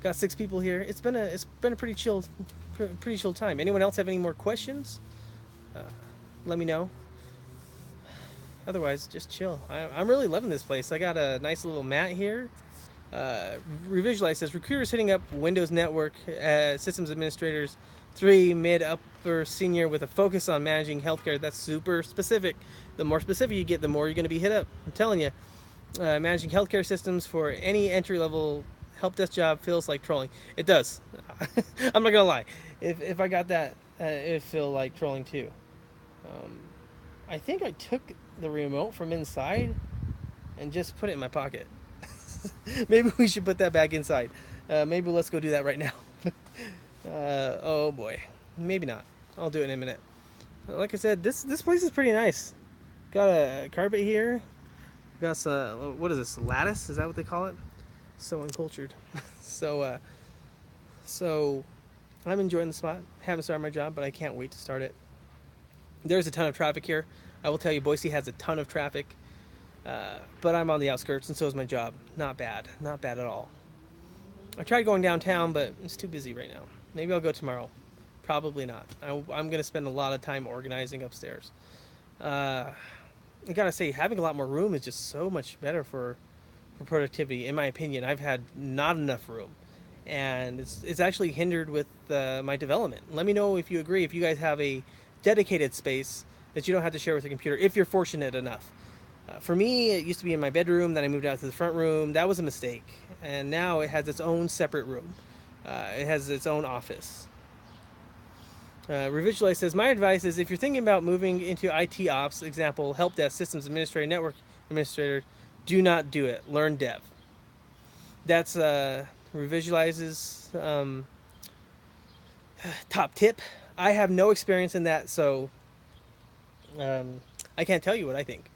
Got 6 people here. It's been a pretty chill time. Anyone else have any more questions? Uh, Let me know. Otherwise, just chill. I'm really loving this place. I got a nice little mat here. Revisualize says recruiters hitting up Windows Network systems administrators, 3 mid, upper, senior with a focus on managing healthcare. That's super specific. The more specific you get, the more you're going to be hit up. I'm telling you, managing healthcare systems for any entry level help desk job feels like trolling. It does. I'm not gonna lie. If I got that, it feel like trolling too. Um, I think I took the remote from inside and just put it in my pocket. Maybe we should put that back inside. Maybe let's go do that right now. Oh boy, maybe not. I'll do it in a minute. Like I said, this place is pretty nice. Got a carpet here. Got some, what is this? Lattice? Is that what they call it? So uncultured. so so I'm enjoying the spot. Haven't started my job, but I can't wait to start it. There's a ton of traffic here. I will tell you, Boise has a ton of traffic. But I'm on the outskirts, and so is my job. Not bad. Not bad at all. I tried going downtown, but it's too busy right now. Maybe I'll go tomorrow. Probably not. I'm going to spend a lot of time organizing upstairs. I gotta say, having a lot more room is just so much better for productivity. In my opinion, I've had not enough room, and it's actually hindered with my development. Let me know if you agree. If you guys have a dedicated space that you don't have to share with your computer, if you're fortunate enough. For me, it used to be in my bedroom. Then I moved out to the front room. That was a mistake, and now it has its own separate room. It has its own office. Revisualize says, my advice is if you're thinking about moving into IT ops, example, help desk, systems administrator, network administrator, do not do it. Learn dev. That's Revisualize's top tip. I have no experience in that, so I can't tell you what I think.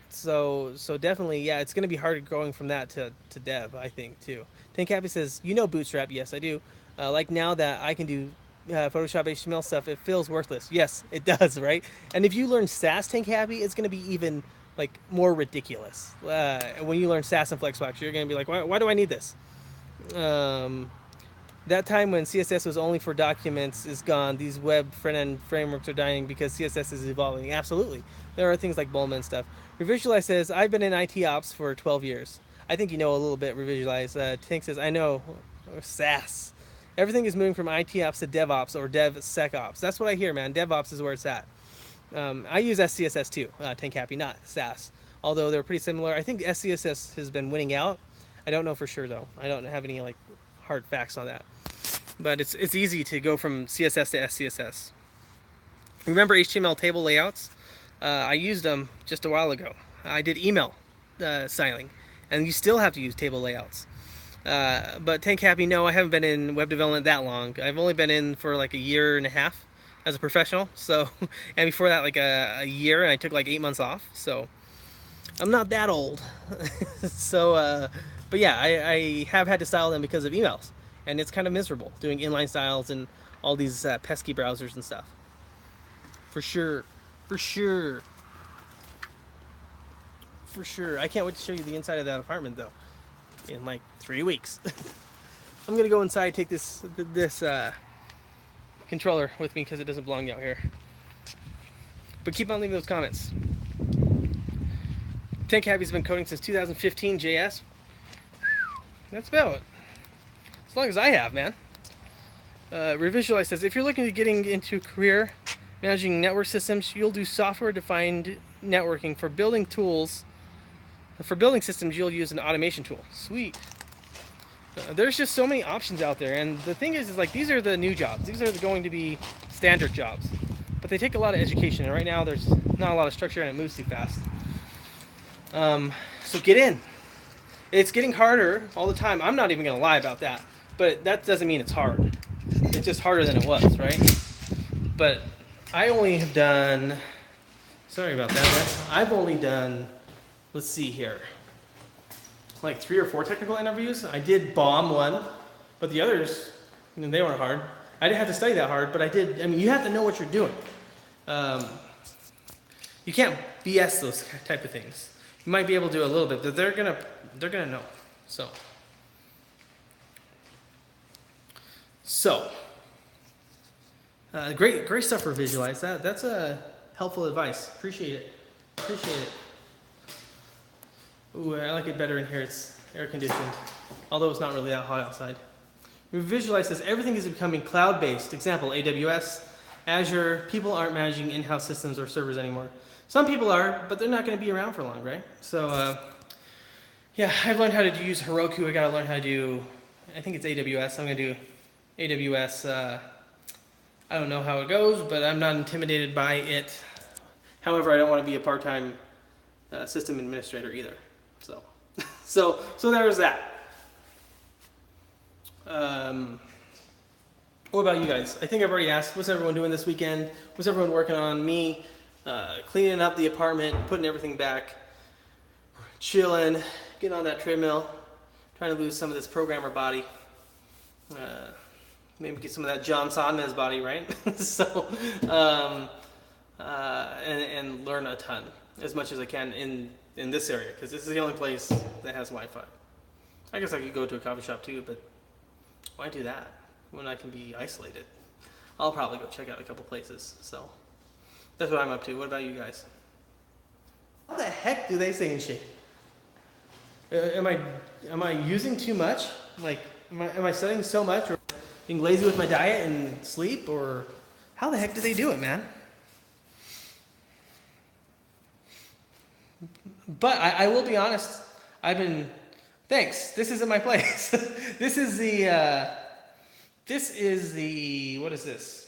So definitely, yeah, it's going to be hard going from that to dev, I think, too. Tank Happy says, you know Bootstrap. Yes, I do. Like now that I can do Photoshop HTML stuff, it feels worthless. Yes, it does, right? And if you learn Sass, Tank Happy, it's going to be even like more ridiculous. When you learn Sass and Flexbox, you're going to be like, why do I need this? That time when CSS was only for documents is gone. These web front-end frameworks are dying because CSS is evolving. Absolutely. There are things like Bulma and stuff. Revisualize says, I've been in IT ops for 12 years. I think you know a little bit, Revisualize. Tank says, I know. Sass. Everything is moving from IT ops to DevOps or DevSecOps. That's what I hear, man. DevOps is where it's at. I use SCSS too, Tank Happy, not Sass. Although they're pretty similar. I think SCSS has been winning out. I don't know for sure, though. I don't have any like hard facts on that. But it's easy to go from CSS to SCSS. Remember HTML table layouts? I used them just a while ago. I did email styling, and you still have to use table layouts. But Tank Happy, no, I haven't been in web development that long. I've only been in for like a year and a half as a professional. So, and before that, like a year, and I took like 8 months off. So, I'm not that old. So, but yeah, I have had to style them because of emails. And it's kind of miserable doing inline styles and all these pesky browsers and stuff. For sure. For sure. For sure. I can't wait to show you the inside of that apartment, though. In like 3 weeks. I'm going to go inside, take this controller with me because it doesn't belong out here. But keep on leaving those comments. Tank Happy's been coding since 2015 JS. That's about it. As long as I have, man. Revisualize says, if you're looking at getting into a career managing network systems, you'll do software-defined networking. For building tools, for building systems, you'll use an automation tool. Sweet. There's just so many options out there, and the thing is like these are the new jobs. These are going to be standard jobs, but they take a lot of education. And right now, there's not a lot of structure, and it moves too fast. So get in. It's getting harder all the time. I'm not even gonna lie about that. But that doesn't mean it's hard. It's just harder than it was, right? But I only have done, sorry about that, I've only done, let's see here, like 3 or 4 technical interviews. I did bomb one, but the others, they weren't hard. I didn't have to study that hard, but I did. I mean, you have to know what you're doing. You can't BS those type of things. You might be able to do a little bit, but they're gonna know. So great stuff for Visualize. That's a helpful advice. Appreciate it. Ooh, I like it better in here. It's air conditioned, although it's not really that hot outside. Visualize says everything is becoming cloud-based. Example, AWS, Azure. People aren't managing in-house systems or servers anymore. Some people are, but they're not going to be around for long, right? So, yeah, I've learned how to use Heroku. I got to learn how to do, I think it's AWS. I'm going to do AWS. I don't know how it goes, but I'm not intimidated by it. However, I don't want to be a part-time system administrator either. So there's that. What about you guys? I think I've already asked, what's everyone doing this weekend? What's everyone working on? Me, cleaning up the apartment, putting everything back, chilling, getting on that treadmill, trying to lose some of this programmer body. Maybe get some of that John Sonmez body, right? And learn a ton, as much as I can in this area, because this is the only place that has Wi-Fi. I guess I could go to a coffee shop too, but why do that when I can be isolated? I'll probably go check out a couple places. So that's what I'm up to. What about you guys? How the heck do they stay in shape? Am I using too much? Like, am I studying so much, or being lazy with my diet and sleep, or how the heck do they do it, man? But I will be honest. Thanks. This isn't my place. This is the, what is this?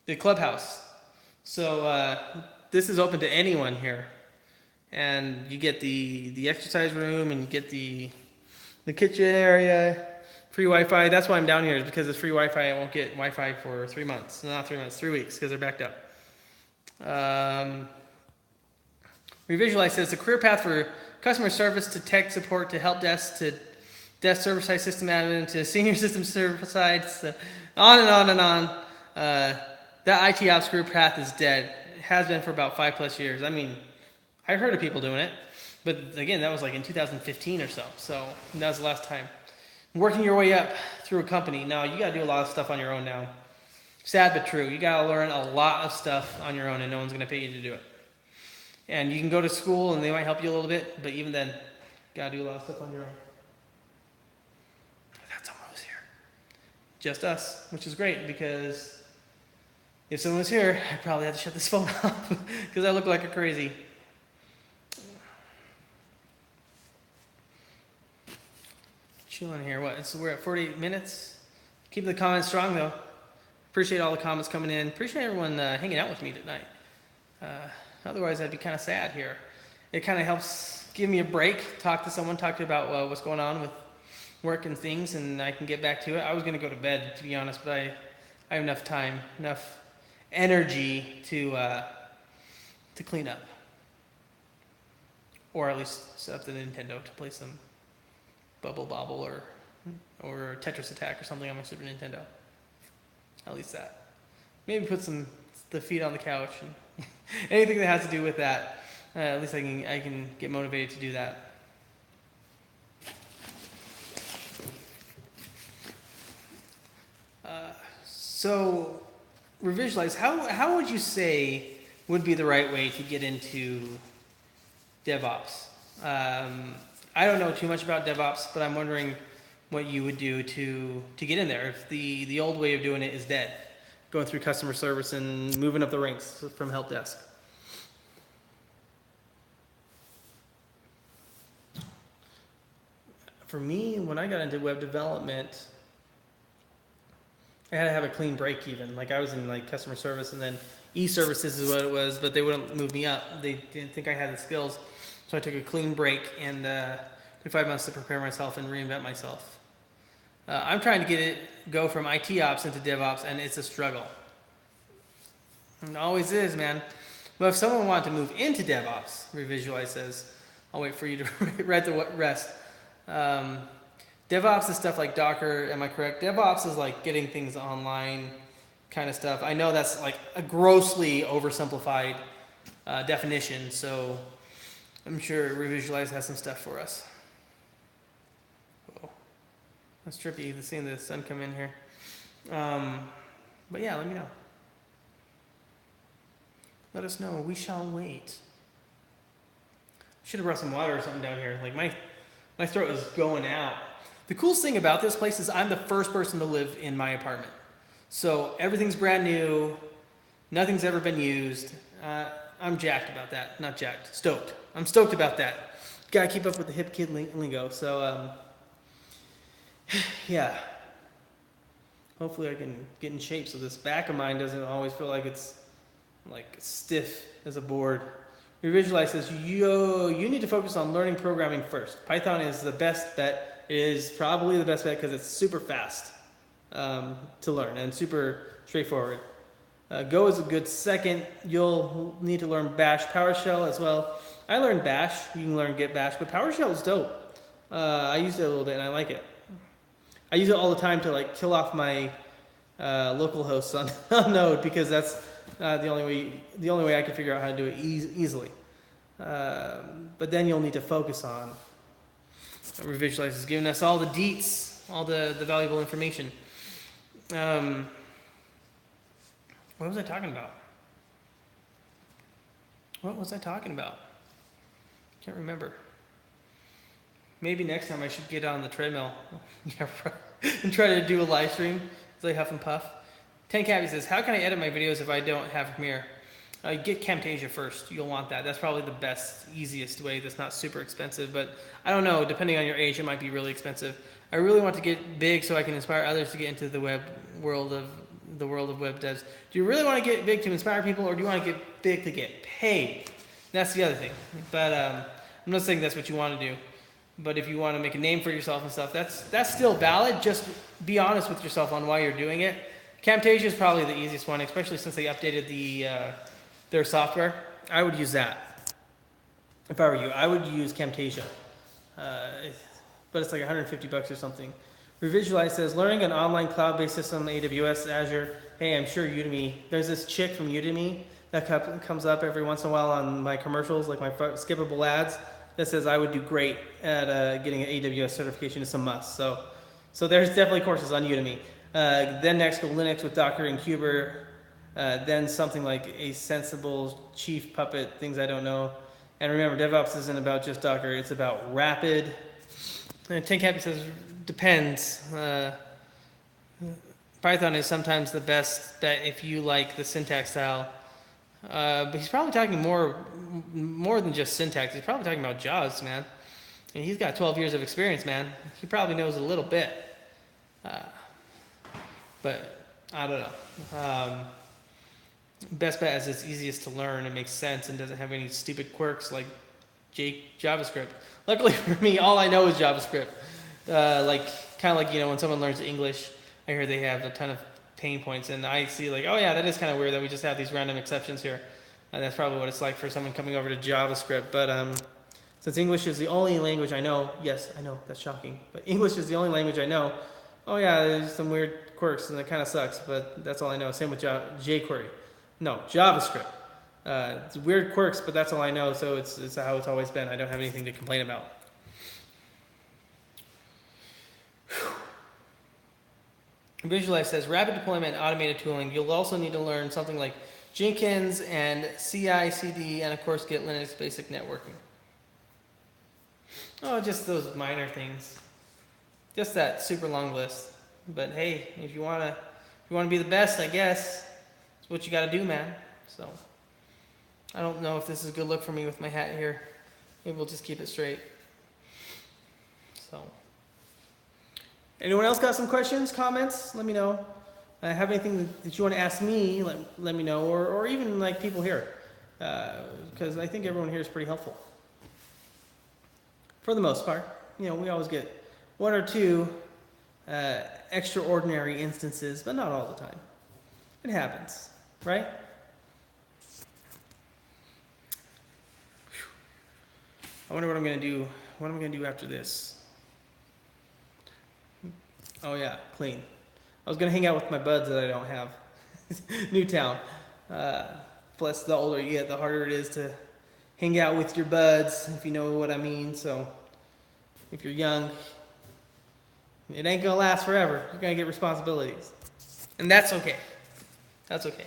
The clubhouse. So this is open to anyone here. And you get the exercise room, and you get the kitchen area, free Wi-Fi. That's why I'm down here, is because it's free Wi-Fi. I won't get Wi-Fi for 3 months. Not 3 months, 3 weeks, because they're backed up. Revisualize says the career path for customer service to tech support to help desk to desk server side system admin to senior system server side, so on and on and on. That IT ops career path is dead. It has been for about 5+ years. I mean, I heard of people doing it, but again, that was like in 2015 or so. So that was the last time. Working your way up through a company. Now you got to do a lot of stuff on your own now. Sad but true. You got to learn a lot of stuff on your own, and no one's going to pay you to do it. And you can go to school, and they might help you a little bit, but even then, you got to do a lot of stuff on your own. That's someone who's here. Just us, which is great, because if someone was here, I'd probably have to shut this phone off, because I look like a crazy. Chilling here. We're at 48 minutes. Keep the comments strong, though. Appreciate all the comments coming in. Appreciate everyone hanging out with me tonight. Otherwise, I'd be kind of sad here. It kind of helps give me a break, talk to someone, talk to about what's going on with work and things, and I can get back to it. I was going to go to bed, to be honest, but I have enough time, enough energy to clean up. Or at least set up the Nintendo to play some Bubble Bobble or Tetris Attack or something on my Super Nintendo. At least that. Maybe put the feet on the couch and anything that has to do with that. At least I can get motivated to do that. So, Revisualize, how would you say would be the right way to get into DevOps? I don't know too much about DevOps, but I'm wondering what you would do to get in there if the old way of doing it is dead, going through customer service and moving up the ranks from help desk. For me, when I got into web development, I had to have a clean break even. Like I was in like customer service, and then e-services is what it was, but they wouldn't move me up. They didn't think I had the skills. So I took a clean break and took 5 months to prepare myself and reinvent myself. I'm trying to go from IT ops into DevOps, and it's a struggle. It always is, man. But if someone wanted to move into DevOps, Revisualize says, I'll wait for you to read the rest. DevOps is stuff like Docker, am I correct? DevOps is like getting things online kind of stuff. I know that's like a grossly oversimplified definition, so I'm sure Revisualize has some stuff for us. Whoa. That's trippy, seeing the sun come in here. But yeah, let me know. Let us know. We shall wait. Should have brought some water or something down here. Like my throat is going out. The coolest thing about this place is I'm the first person to live in my apartment. So everything's brand new. Nothing's ever been used. I'm jacked about that. Not jacked. Stoked. I'm stoked about that. Gotta keep up with the hip kid lingo. So, yeah. Hopefully I can get in shape so this back of mine doesn't always feel like it's like stiff as a board. Revisualize says, you need to focus on learning programming first. Python is the best bet. It is probably the best bet because it's super fast to learn and super straightforward. Go is a good second. You'll need to learn Bash, PowerShell as well. I learned Bash. You can learn Git Bash, but PowerShell is dope. I used it a little bit and I like it. I use it all the time to like kill off my local hosts on Node because that's the only way I can figure out how to do it easily. But then you'll need to focus on. Revisualize is giving us all the deets, all the valuable information. What was I talking about? What was I talking about? Can't remember. Maybe next time I should get on the treadmill and try to do a live stream. It's like huff and puff. 10 Cabby says, how can I edit my videos if I don't have Premiere? Get Camtasia first. You'll want that. That's probably the best, easiest way. That's not super expensive, but I don't know. Depending on your age, it might be really expensive. I really want to get big so I can inspire others to get into the world of web devs. Do you really want to get big to inspire people, or do you want to get big to get paid? That's the other thing. But I'm not saying that's what you want to do. But if you want to make a name for yourself and stuff, that's still valid. Just be honest with yourself on why you're doing it. Camtasia is probably the easiest one, especially since they updated their software. I would use that. If I were you, I would use Camtasia. But it's like $150 or something. Revisualize says, learning an online cloud-based system, AWS, Azure. Hey, I'm sure Udemy. There's this chick from Udemy that comes up every once in a while on my commercials, like my skippable ads, that says I would do great at getting an AWS certification. It's a must. So there's definitely courses on Udemy. Then next go Linux with Docker and Kuber. Then something like a sensible chief puppet, things I don't know. And remember, Devops isn't about just Docker. It's about rapid. And 10 Cappy says, depends. Python is sometimes the best bet if you like the syntax style. But he's probably talking more than just syntax. He's probably talking about JAWS, man. And he's got 12 years of experience, man. He probably knows a little bit. But I don't know. Best bet is it's easiest to learn and makes sense and doesn't have any stupid quirks like JavaScript. Luckily for me, all I know is JavaScript. Kind of like, when someone learns English, I hear they have a ton of pain points, and I see like, oh yeah, that is kind of weird that we just have these random exceptions here. And that's probably what it's like for someone coming over to JavaScript. But since English is the only language I know, yes, I know, that's shocking, but English is the only language I know, oh yeah, there's some weird quirks, and it kind of sucks, but that's all I know. Same with jQuery. No, JavaScript. It's weird quirks, but that's all I know, so it's how it's always been. I don't have anything to complain about. Visualize says, rapid deployment, automated tooling. You'll also need to learn something like Jenkins and CI/CD, and of course get Linux basic networking. Oh, just those minor things. Just that super long list. But hey, if you wanna be the best, I guess it's what you gotta do, man. So I don't know if this is a good look for me with my hat here. Maybe we'll just keep it straight. So, anyone else got some questions, comments? Let me know. Have anything that you want to ask me? Let me know, or even like people here, because I think everyone here is pretty helpful. For the most part, we always get one or two extraordinary instances, but not all the time. It happens, right? I wonder what I'm gonna do. What am I gonna do after this? Oh yeah, clean. I was gonna hang out with my buds that I don't have. Newtown. Plus, the older you get, the harder it is to hang out with your buds, if you know what I mean. So if you're young, it ain't gonna last forever. You're gonna get responsibilities. And that's okay. That's okay.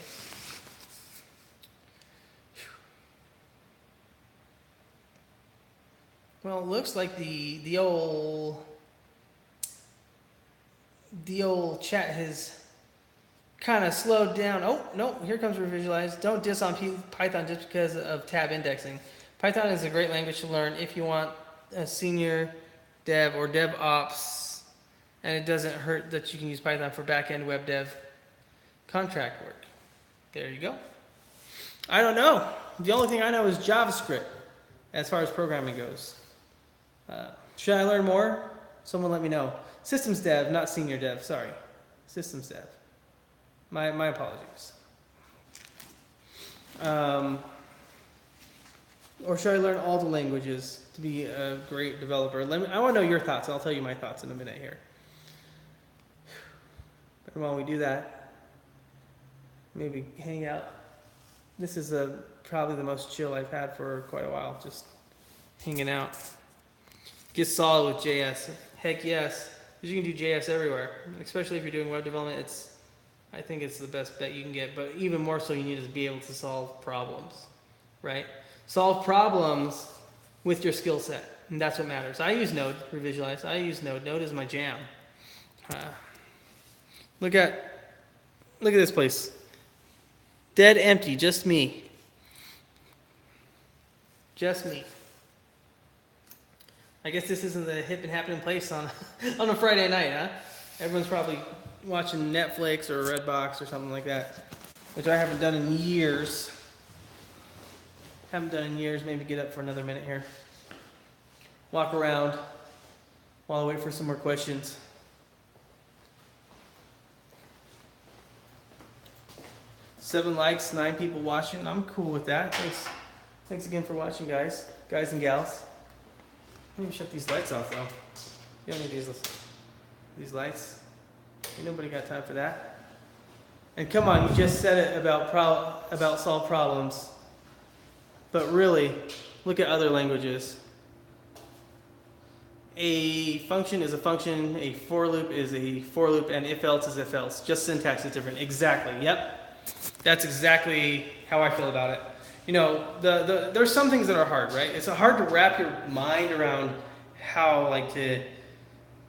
Well, it looks like the old chat has kind of slowed down. Oh, no, here comes Revisualize. Don't diss on Python just because of tab indexing. Python is a great language to learn if you want a senior dev or DevOps, and it doesn't hurt that you can use Python for back-end web dev contract work. There you go. I don't know. The only thing I know is JavaScript as far as programming goes. Should I learn more? Someone let me know. Systems dev, not senior dev. Sorry. Systems dev. My apologies. Or should I learn all the languages to be a great developer? I want to know your thoughts. I'll tell you my thoughts in a minute here. But while we do that, maybe hang out. This is probably the most chill I've had for quite a while, just hanging out. Get solid with JS. Heck yes, because you can do JS everywhere, especially if you're doing web development. I think it's the best bet you can get, but even more so you need to be able to solve problems, right? Solve problems with your skill set, and that's what matters. I use Node, Revisualize. I use Node. Node is my jam. Look at this place. Dead empty, just me. Just me. I guess this isn't the hip and happening place on a Friday night, huh? Everyone's probably watching Netflix or Redbox or something like that, which I haven't done in years. Maybe get up for another minute here. Walk around while I wait for some more questions. Seven likes, 9 people watching. I'm cool with that. Thanks again for watching, guys and gals. Let me shut these lights off, though. You don't need these lights. Ain't nobody got time for that. And come on, you just said it about solve problems. But really, look at other languages. A function is a function, a for loop is a for loop, and if else is if else. Just syntax is different. Exactly. Yep. That's exactly how I feel about it. You know, there's some things that are hard, right? It's hard to wrap your mind around how to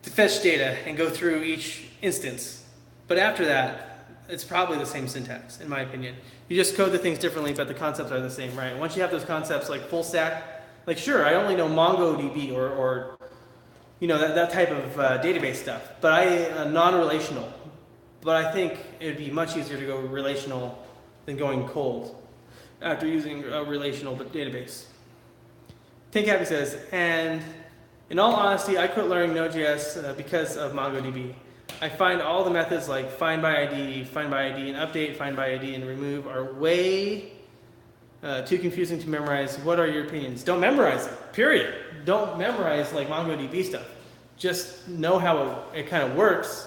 fetch data and go through each instance. But after that, it's probably the same syntax, in my opinion. You just code the things differently, but the concepts are the same, right? Once you have those concepts like full stack, sure, I only know MongoDB or that type of database stuff, but non-relational. But I think it'd be much easier to go relational than going cold after using a relational database. Think Happy says, and in all honesty, I quit learning Node.js because of MongoDB. I find all the methods like find by ID, and update, find by ID, and remove are way too confusing to memorize. What are your opinions? Don't memorize it, period. Don't memorize MongoDB stuff. Just know how it kind of works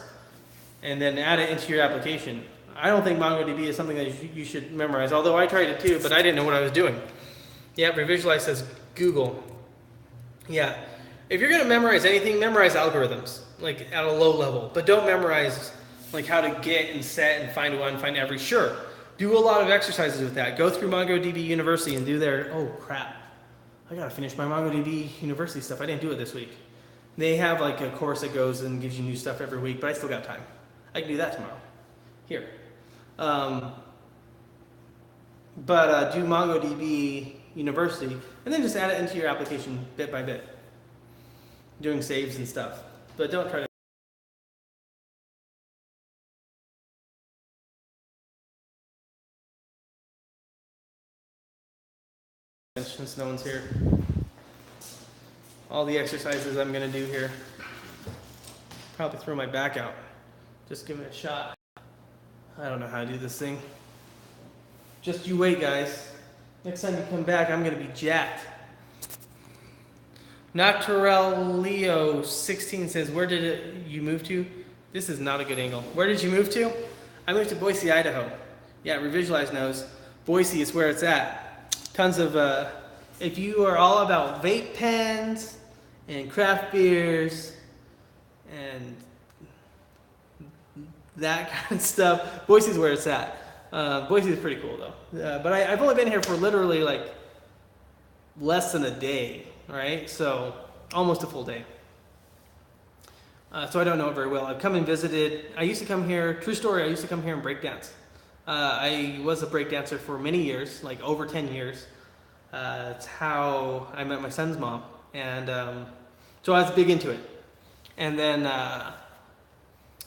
and then add it into your application. I don't think MongoDB is something that you should memorize, although I tried it too, but I didn't know what I was doing. Yeah, Revisualize says Google. Yeah, if you're going to memorize anything, memorize algorithms, at a low level, but don't memorize how to get and set and find one, find every. Sure, do a lot of exercises with that. Go through MongoDB University and do oh crap, I got to finish my MongoDB University stuff. I didn't do it this week. They have a course that goes and gives you new stuff every week, but I still got time. I can do that tomorrow. Here. But do MongoDB University, and then just add it into your application bit by bit, doing saves and stuff. But don't try to. Since no one's here. All the exercises I'm going to do here. Probably throw my back out. Just give it a shot. I don't know how to do this thing. Just you wait, guys. Next time you come back, I'm going to be jacked. Nocturel Leo 16 says, where did you move to? This is not a good angle. Where did you move to? I moved to Boise, Idaho. Yeah, Revisualize knows. Boise is where it's at. Tons of if you are all about vape pens and craft beers and that kind of stuff, Boise's where it's at. Boise is pretty cool though. But I've only been here for literally like less than a day, right? So almost a full day. So I don't know it very well. I've come and visited. I used to come here, true story, I used to come here and break dance. I was a break dancer for many years, like over 10 years. That's how I met my son's mom. And so I was big into it. And then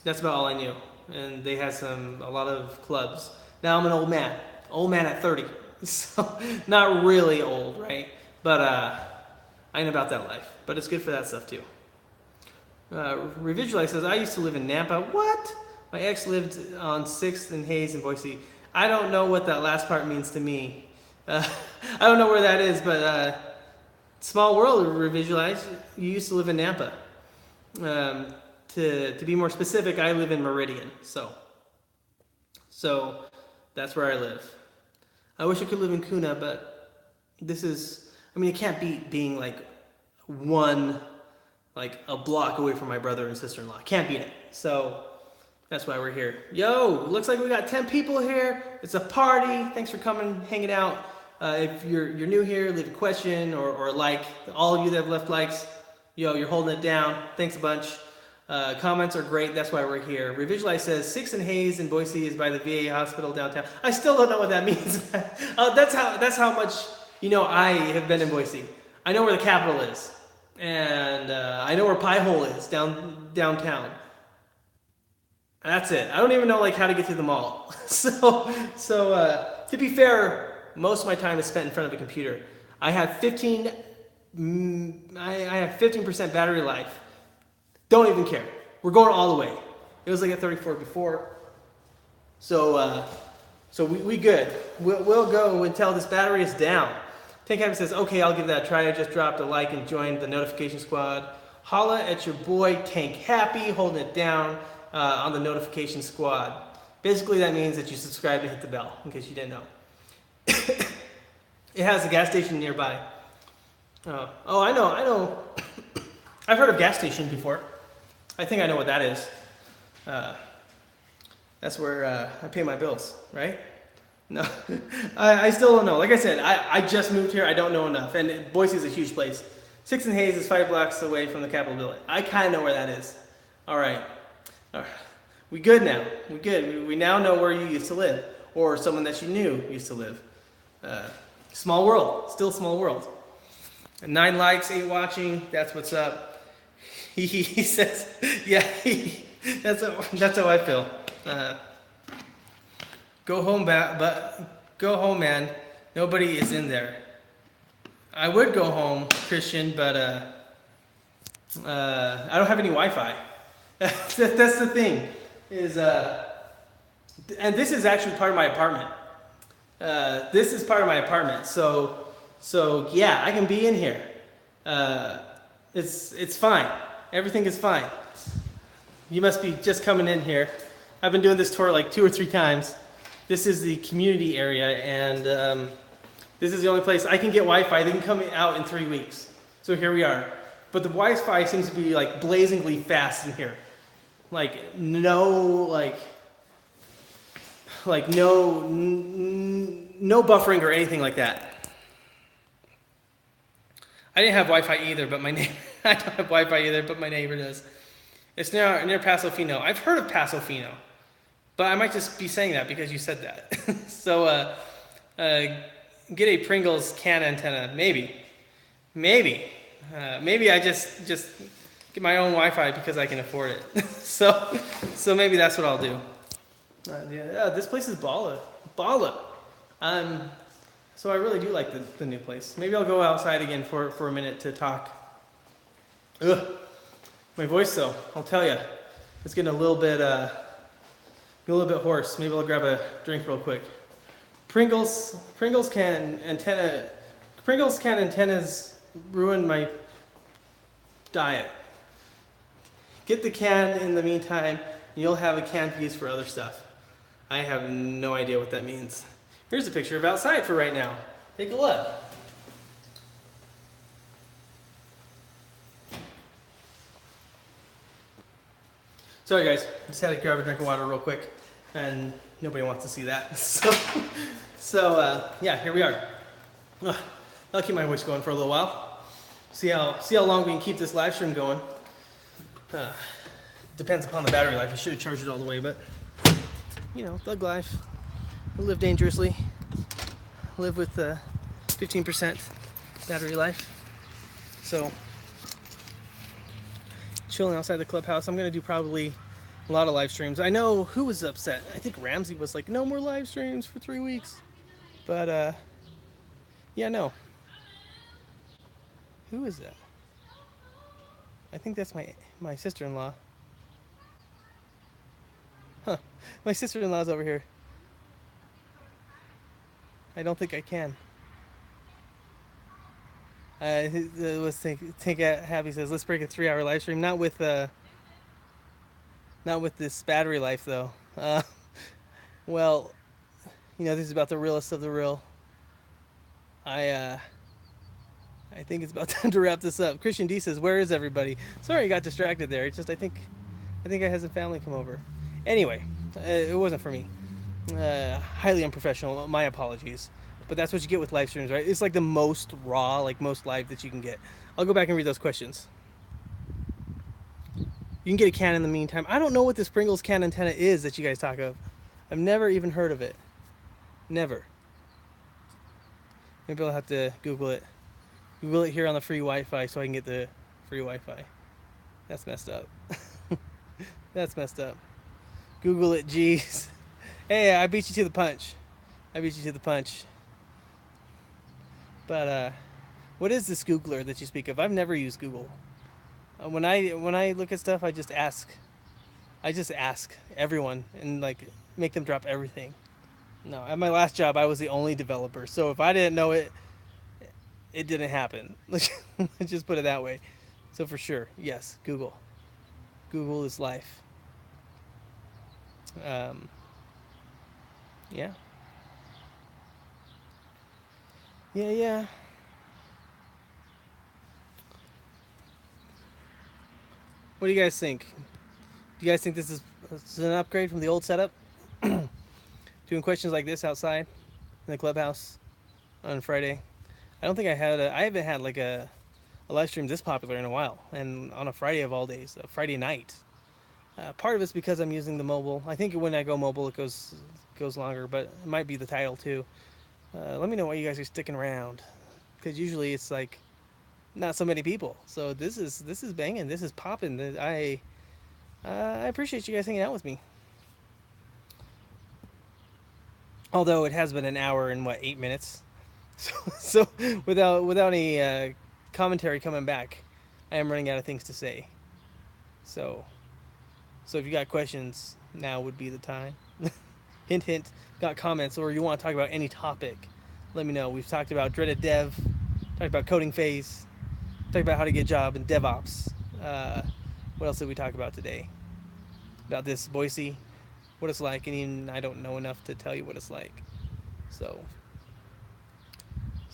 that's about all I knew. And they had a lot of clubs. Now I'm an old man at 30. So not really old, right? But I ain't about that life. But it's good for that stuff too. Revisualize says, I used to live in Nampa. What? My ex lived on 6th and Hayes in Boise. I don't know what that last part means to me. I don't know where that is, but small world, Revisualize. You used to live in Nampa. To be more specific, I live in Meridian. So that's where I live. I wish I could live in Kuna, but it can't beat being like a block away from my brother and sister-in-law. Can't beat it. So that's why we're here. Yo, looks like we got 10 people here. It's a party. Thanks for coming, hanging out. If you're new here, leave a question or a like. All of you that have left likes, yo, you're holding it down. Thanks a bunch. Comments are great. That's why we're here. Revisualize says 6th and Hayes in Boise is by the VA hospital downtown. I still don't know what that means. That's how much I have been in Boise. I know where the Capitol is. And I know where Pie Hole is downtown. That's it. I don't even know how to get to the mall. So to be fair, most of my time is spent in front of a computer. I have 15% battery life. Don't even care. We're going all the way. It was like at 34 before. So we good. We'll go until this battery is down. Tank Happy says, okay, I'll give that a try. I just dropped a like and joined the notification squad. Holla at your boy Tank Happy, holding it down on the notification squad. Basically, that means that you subscribe and hit the bell, in case you didn't know. It has a gas station nearby. Oh, I know. I've heard of gas station before. I think I know what that is. That's where I pay my bills, right? No, I still don't know. Like I said, I just moved here. I don't know enough. And Boise is a huge place. 6th and Hayes is 5 blocks away from the Capitol building. I kind of know where that is. All right. We good now. We good. We now know where you used to live. Or someone that you knew used to live. Small world. Still small world. And 9 likes, 8 watching. That's what's up. He says, yeah, that's how I feel. Go home, go home, man. Nobody is in there. I would go home, Christian, but I don't have any Wi-Fi. That's the thing. And this is actually part of my apartment. This is part of my apartment. So yeah, I can be in here. It's fine. Everything is fine. You must be just coming in here. I've been doing this tour like 2 or 3 times. This is the community area, and this is the only place I can get Wi-Fi. They can come out in 3 weeks. So here we are. But the Wi-Fi seems to be like blazingly fast in here. No buffering or anything like that. I didn't have Wi-Fi either, but my neighbor. I don't have Wi-Fi either, but my neighbor does. It's near Paso Fino. I've heard of Paso Fino, but I might just be saying that because you said that. So get a Pringles can antenna, maybe. Maybe I just get my own Wi-Fi because I can afford it. So maybe that's what I'll do. Yeah, this place is balla. So I really do like the new place. Maybe I'll go outside again for a minute to talk. Ugh, my voice though, I'll tell you, it's getting a little bit hoarse. Maybe I'll grab a drink real quick. Pringles can antennas ruin my diet. Get the can in the meantime, and you'll have a can to use for other stuff. I have no idea what that means. Here's a picture of outside for right now. Take a look. Sorry guys, just had to grab a drink of water real quick, and nobody wants to see that. So yeah, here we are. I'll keep my voice going for a little while. See how long we can keep this live stream going. Depends upon the battery life. I should have charged it all the way, but you know, thug life. We live dangerously. Live with 15% battery life. So chilling outside the clubhouse. I'm gonna do probably a lot of live streams. I know who was upset. I think Ramsey was like, no more live streams for 3 weeks. But yeah, no. Who is that? I think that's my sister-in-law. Huh. My sister-in-law's over here. I don't think I can. Let's think. Happy says, let's break a 3-hour live stream. Not with this battery life though. Well, you know, this is about the realest of the real. I think it's about time to wrap this up. Christian D says, where is everybody? Sorry, I got distracted there. It's just I think I had some family come over. Anyway, it wasn't for me. Highly unprofessional. My apologies. But that's what you get with live streams, right? It's like the most raw, like most live that you can get. I'll go back and read those questions. You can get a can in the meantime. I don't know what this Pringles can antenna is that you guys talk of. I've never even heard of it. Never. Maybe I'll have to Google it. Google it here on the free Wi-Fi so I can get the free Wi-Fi. That's messed up. That's messed up. Google it, jeez. Hey, I beat you to the punch. But what is this Googler that you speak of? I've never used Google. When I look at stuff, I just ask everyone and like make them drop everything. No, at my last job, I was the only developer. So if I didn't know it, it didn't happen. Let's just put it that way. So for sure, yes, Google. Google is life. Yeah. Yeah. What do you guys think? Do you guys think this is an upgrade from the old setup? Doing questions like this outside in the clubhouse on Friday. I don't think I haven't had like a live stream this popular in a while, and on a Friday of all days, a Friday night. Part of it's because I'm using the mobile. I think when I go mobile, it goes longer, but it might be the title too. Let me know why you guys are sticking around, because usually it's like not so many people. So this is banging. This is popping. I appreciate you guys hanging out with me. Although it has been an hour and 8 minutes, so without any commentary coming back, I am running out of things to say. So if you got questions, now would be the time. Hint, hint. Got comments, or you want to talk about any topic, let me know. We've talked about dreaded dev, talked about coding phase, talked about how to get a job in Devops. What else did we talk about today? About this Boise, what it's like, and even I don't know enough to tell you what it's like. So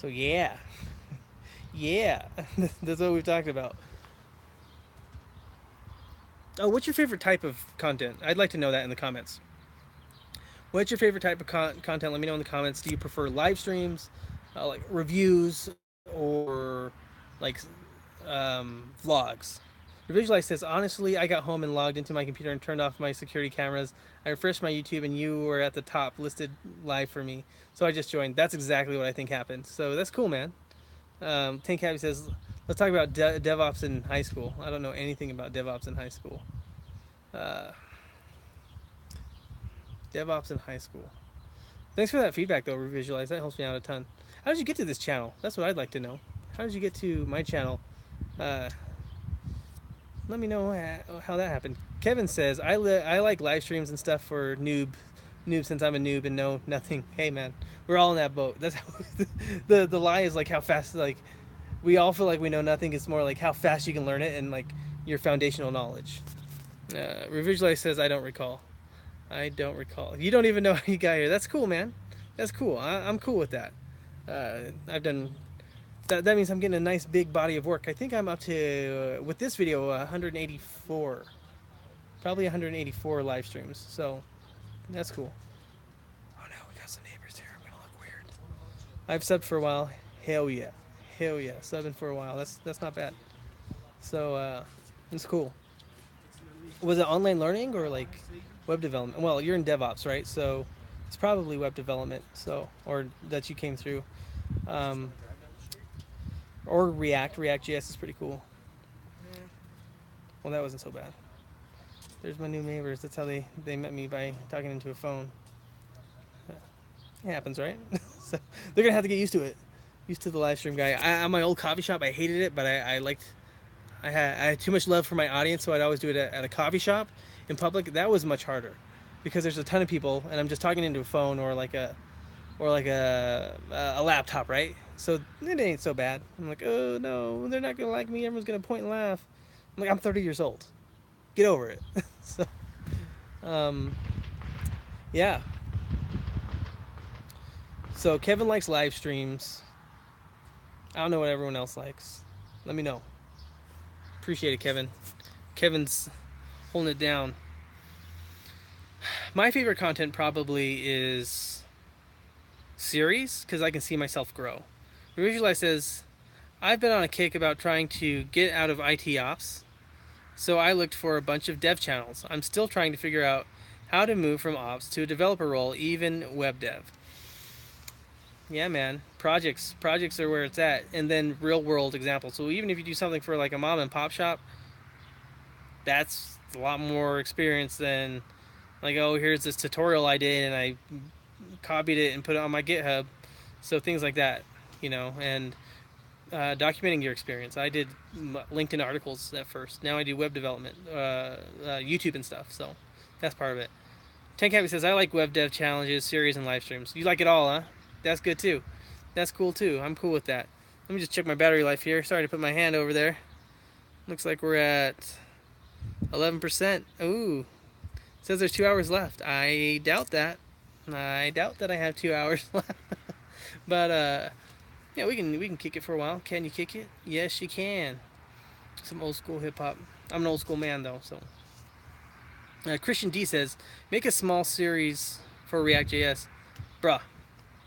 yeah. Yeah, that's what we've talked about. Oh, what's your favorite type of content? I'd like to know that in the comments. What's your favorite type of content? Let me know in the comments. Do you prefer live streams, like reviews, or like vlogs? Visualize says, honestly, I got home and logged into my computer and turned off my security cameras. I refreshed my YouTube and you were at the top listed live for me. So I just joined. That's exactly what I think happened. So that's cool, man. Tank Happy says, let's talk about DevOps in high school. I don't know anything about DevOps in high school. DevOps in high school. Thanks for that feedback, though, Revisualize. That helps me out a ton. How did you get to this channel? That's what I'd like to know. How did you get to my channel? Let me know how that happened. Kevin says, I like live streams and stuff for noob since I'm a noob and know nothing. Hey, man, we're all in that boat. That's how the lie is, like, how fast, like, we all feel like we know nothing. It's more like how fast you can learn it and, like, your foundational knowledge. Revisualize says, I don't recall. You don't even know how you got here. That's cool, man. That's cool. I'm cool with that. I've done... That means I'm getting a nice big body of work. I think I'm up to, with this video, 184. Probably 184 live streams. So that's cool. Oh no, we got some neighbors here. I'm gonna look weird. I've subbed for a while. Hell yeah, hell yeah, subbing for a while. That's not bad. So it's cool. Was it online learning or like web development? Well, you're in DevOps, right? So it's probably web development. So or that you came through, um, or React. React.js is pretty cool. Well, that wasn't so bad. There's my new neighbors. That's how they met me, by talking into a phone. It happens, right? So they're gonna have to get used to it. Used to the live stream guy. On my old coffee shop, I hated it, but I liked. I had too much love for my audience, so I'd always do it at a coffee shop in public. That was much harder because there's a ton of people, and I'm just talking into a phone or like a laptop, right? So it ain't so bad. I'm like, oh no, they're not gonna like me. Everyone's gonna point and laugh. I'm like, I'm 30 years old. Get over it. So, yeah. So Kevin likes live streams. I don't know what everyone else likes. Let me know. Appreciate it, Kevin. Kevin's holding it down. My favorite content probably is series, because I can see myself grow. Visualize says, I've been on a kick about trying to get out of IT ops, so I looked for a bunch of dev channels. I'm still trying to figure out how to move from ops to a developer role, even web dev. Yeah, man. Projects are where it's at, and then real world examples. So even if you do something for like a mom and pop shop, that's a lot more experience than like, oh, here's this tutorial I did and I copied it and put it on my GitHub. So things like that, and documenting your experience. I did LinkedIn articles at first. Now I do web development, YouTube and stuff. So that's part of it. Tencappy says, I like web dev challenges, series, and live streams. You like it all, huh? That's good too. That's cool too. I'm cool with that. Let me just check my battery life here. Sorry to put my hand over there. Looks like we're at 11%. Ooh. It says there's 2 hours left. I doubt that. I doubt that I have 2 hours left. But yeah, we can kick it for a while. Can you kick it? Yes, you can. Some old school hip hop. I'm an old school man though, so. Christian D says, make a small series for React.js. Bruh.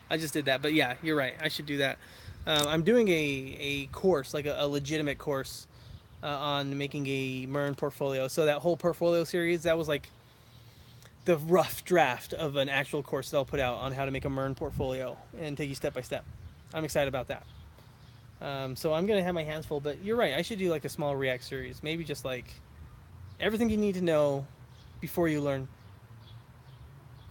I just did that, but yeah, you're right. I should do that. I'm doing a course, like a legitimate course, on making a MERN portfolio. So that whole portfolio series, that was like the rough draft of an actual course that I'll put out on how to make a MERN portfolio and take you step by step. I'm excited about that. So I'm gonna have my hands full, but you're right. I should do like a small React series, maybe just like everything you need to know before you learn.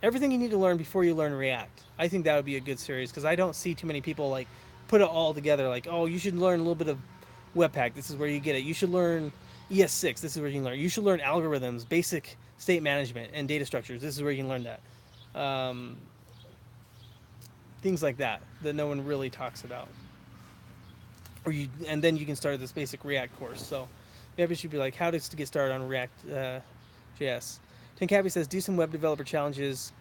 Everything you need to learn before you learn React. I think that would be a good series because I don't see too many people like put it all together. Like, oh, you should learn a little bit of Webpack. This is where you get it. You should learn ES6. This is where you can learn. You should learn algorithms, basic state management, and data structures. This is where you can learn that. Things like that no one really talks about. And then you can start this basic React course. So maybe it should be like how to get started on React JS. Tencappy says, do some web developer challenges.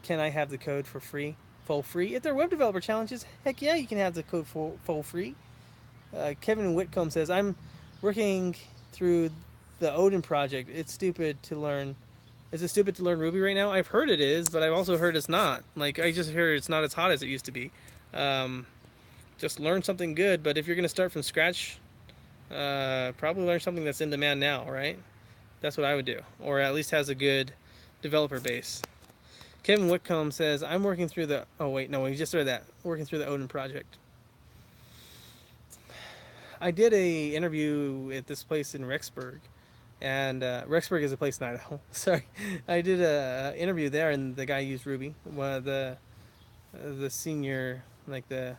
Can I have the code for free? Full free? If they're web developer challenges, heck yeah, you can have the code full free. Kevin Whitcomb says, I'm working through the Odin project. It's stupid to learn. Is it stupid to learn Ruby right now? I've heard it is, but I've also heard it's not. Like, I just heard it's not as hot as it used to be. Just learn something good, but if you're going to start from scratch, probably learn something that's in demand now, right? That's what I would do, or at least has a good developer base. Kevin Whitcomb says, I'm working through the... Oh, wait, no, we just started that. Working through the Odin project. I did a interview at this place in Rexburg, and Rexburg is a place in Idaho. Sorry. I did a interview there, and the guy used Ruby. One of the senior, like the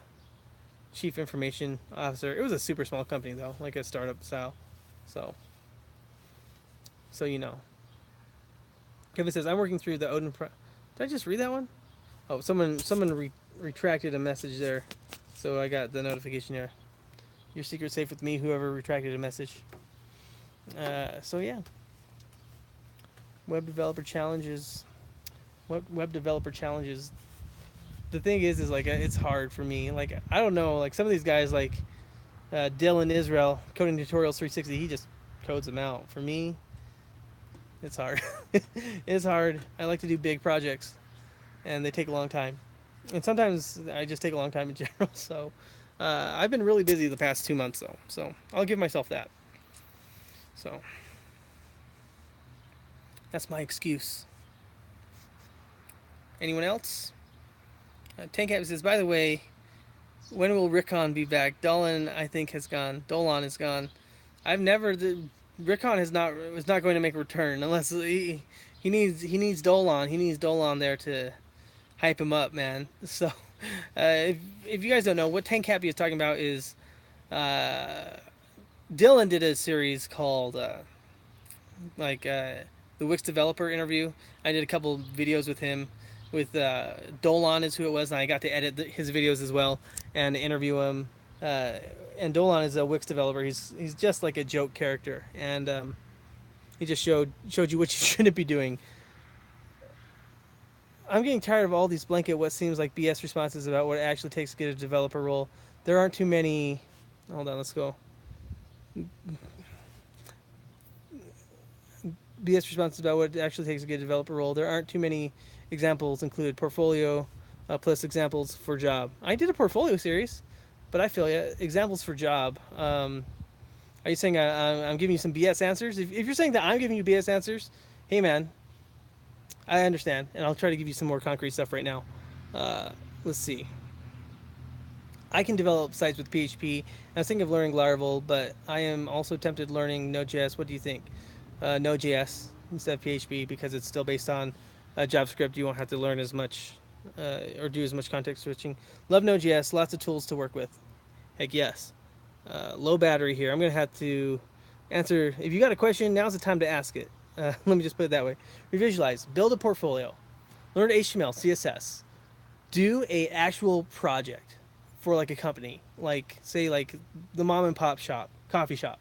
chief information officer. It was a super small company, though, like a startup style. So you know. Kevin says, I'm working through the Odin Did I just read that one? Oh, someone retracted a message there. So I got the notification here. Your secret's safe with me, whoever retracted a message. So yeah. Web developer challenges. Web developer challenges. The thing is like, it's hard for me. Like, I don't know, like some of these guys, like Dylan Israel, Coding Tutorials 360, he just codes them out. For me, It's hard. It's hard. I like to do big projects, and they take a long time. And sometimes I just take a long time in general. So I've been really busy the past 2 months, though. So I'll give myself that. So that's my excuse. Anyone else? Tank Cap says, by the way, when will Rickon be back? Dolan, I think, has gone. Dolan is gone. I've never. Rickon is not going to make a return unless he needs Dolan. He needs Dolan there to hype him up, man. So if you guys don't know what Tank Cappy is talking about is Dylan did a series called the Wix developer interview. I did a couple videos with him. With Dolan is who it was, and I got to edit his videos as well and interview him. And Dolan is a Wix developer. He's just like a joke character, and he just showed you what you shouldn't be doing. I'm getting tired of all these blanket what seems like BS responses about what it actually takes to get a developer role. There aren't too many. Hold on, let's go. BS responses about what it actually takes to get a developer role. There aren't too many examples included. Portfolio plus examples for job. I did a portfolio series, but I feel you. Examples for job. Are you saying I'm giving you some BS answers? If you're saying that I'm giving you BS answers, hey man, I understand, and I'll try to give you some more concrete stuff right now. Let's see. I can develop sites with PHP. I was thinking of learning Laravel, but I am also tempted learning Node.js. What do you think? Node.js instead of PHP because it's still based on JavaScript. You won't have to learn as much or do as much context switching. Love Node.js. Lots of tools to work with. Heck yes. Low battery here. I'm going to have to answer. If you got a question, now's the time to ask it. Let me just put it that way. Revisualize. Build a portfolio. Learn HTML, CSS. Do a actual project for like a company. Like, say, like the mom and pop shop, coffee shop.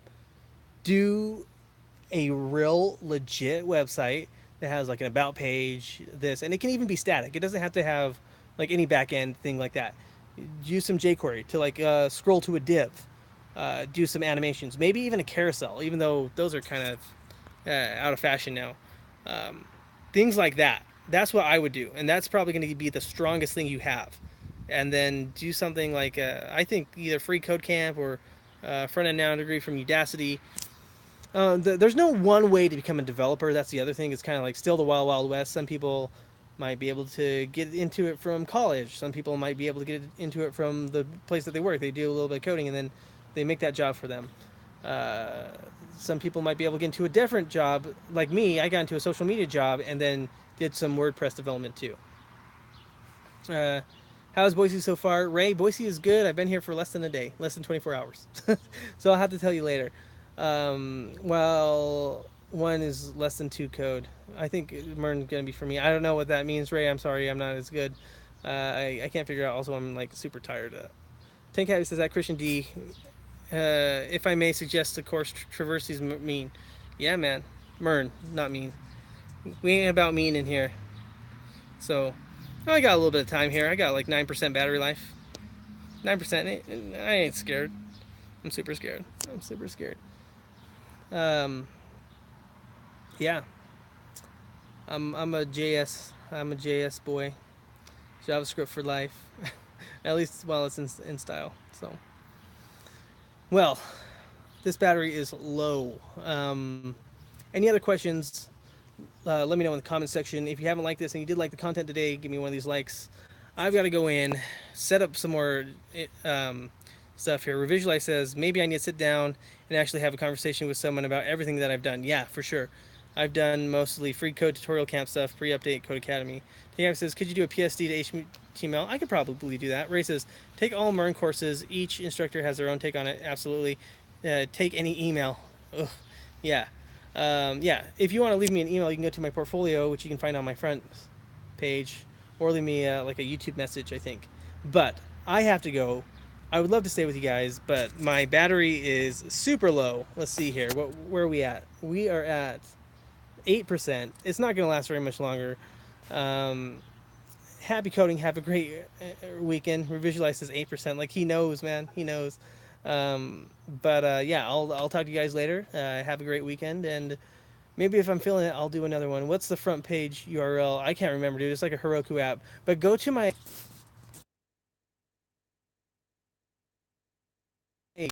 Do a real legit website that has like an about page, this, and it can even be static. It doesn't have to have like any back end thing like that. Use some jQuery to like scroll to a div, do some animations, maybe even a carousel, even though those are kind of out of fashion now. Things like that. That's what I would do, and that's probably going to be the strongest thing you have. And then do something like I think either free code camp or front end now degree from Udacity. There's no one way to become a developer. That's the other thing. It's kind of like still the wild, wild west. Some people might be able to get into it from college. Some people might be able to get into it from the place that they work. They do a little bit of coding and then they make that job for them. Some people might be able to get into a different job. Like me, I got into a social media job and then did some WordPress development too. How's Boise so far? Ray, Boise is good. I've been here for less than a day, less than 24 hours. So I'll have to tell you later. Well, one is less than 2 code. I think Mern's going to be for me. I don't know what that means, Ray. I'm sorry. I'm not as good. I can't figure out. Also, I'm like super tired. Tank Happy says that Christian D. If I may suggest a course, Traverses mean. Yeah, man. Mern, not mean. We ain't about mean in here. So, I got a little bit of time here. I got like 9% battery life. 9%. I ain't scared. I'm super scared. Yeah. I'm a JS boy. JavaScript for life. At least while it's in style. So, well, this battery is low. Any other questions? Let me know in the comment section. If you haven't liked this and you did like the content today, give me one of these likes. I've got to go in, set up some more stuff here. Revisualize says, maybe I need to sit down and actually have a conversation with someone about everything that I've done. Yeah, for sure. I've done mostly free code tutorial camp stuff, pre-update Code Academy. TM says, could you do a PSD to HTML? I could probably do that. Ray says, take all MERN courses. Each instructor has their own take on it. Absolutely. Take any email. Ugh. Yeah. Yeah. If you want to leave me an email, you can go to my portfolio, which you can find on my front page, or leave me like a YouTube message, I think. But I have to go. I would love to stay with you guys, but my battery is super low. Let's see here. Where are we at? We are at 8%. It's not going to last very much longer. Happy coding. Have a great weekend. Revisualize says 8%. Like, he knows, man. He knows. Yeah, I'll talk to you guys later. Have a great weekend, and Maybe if I'm feeling it, I'll do another one. What's the front page URL? I can't remember, dude. It's like a Heroku app. But go to my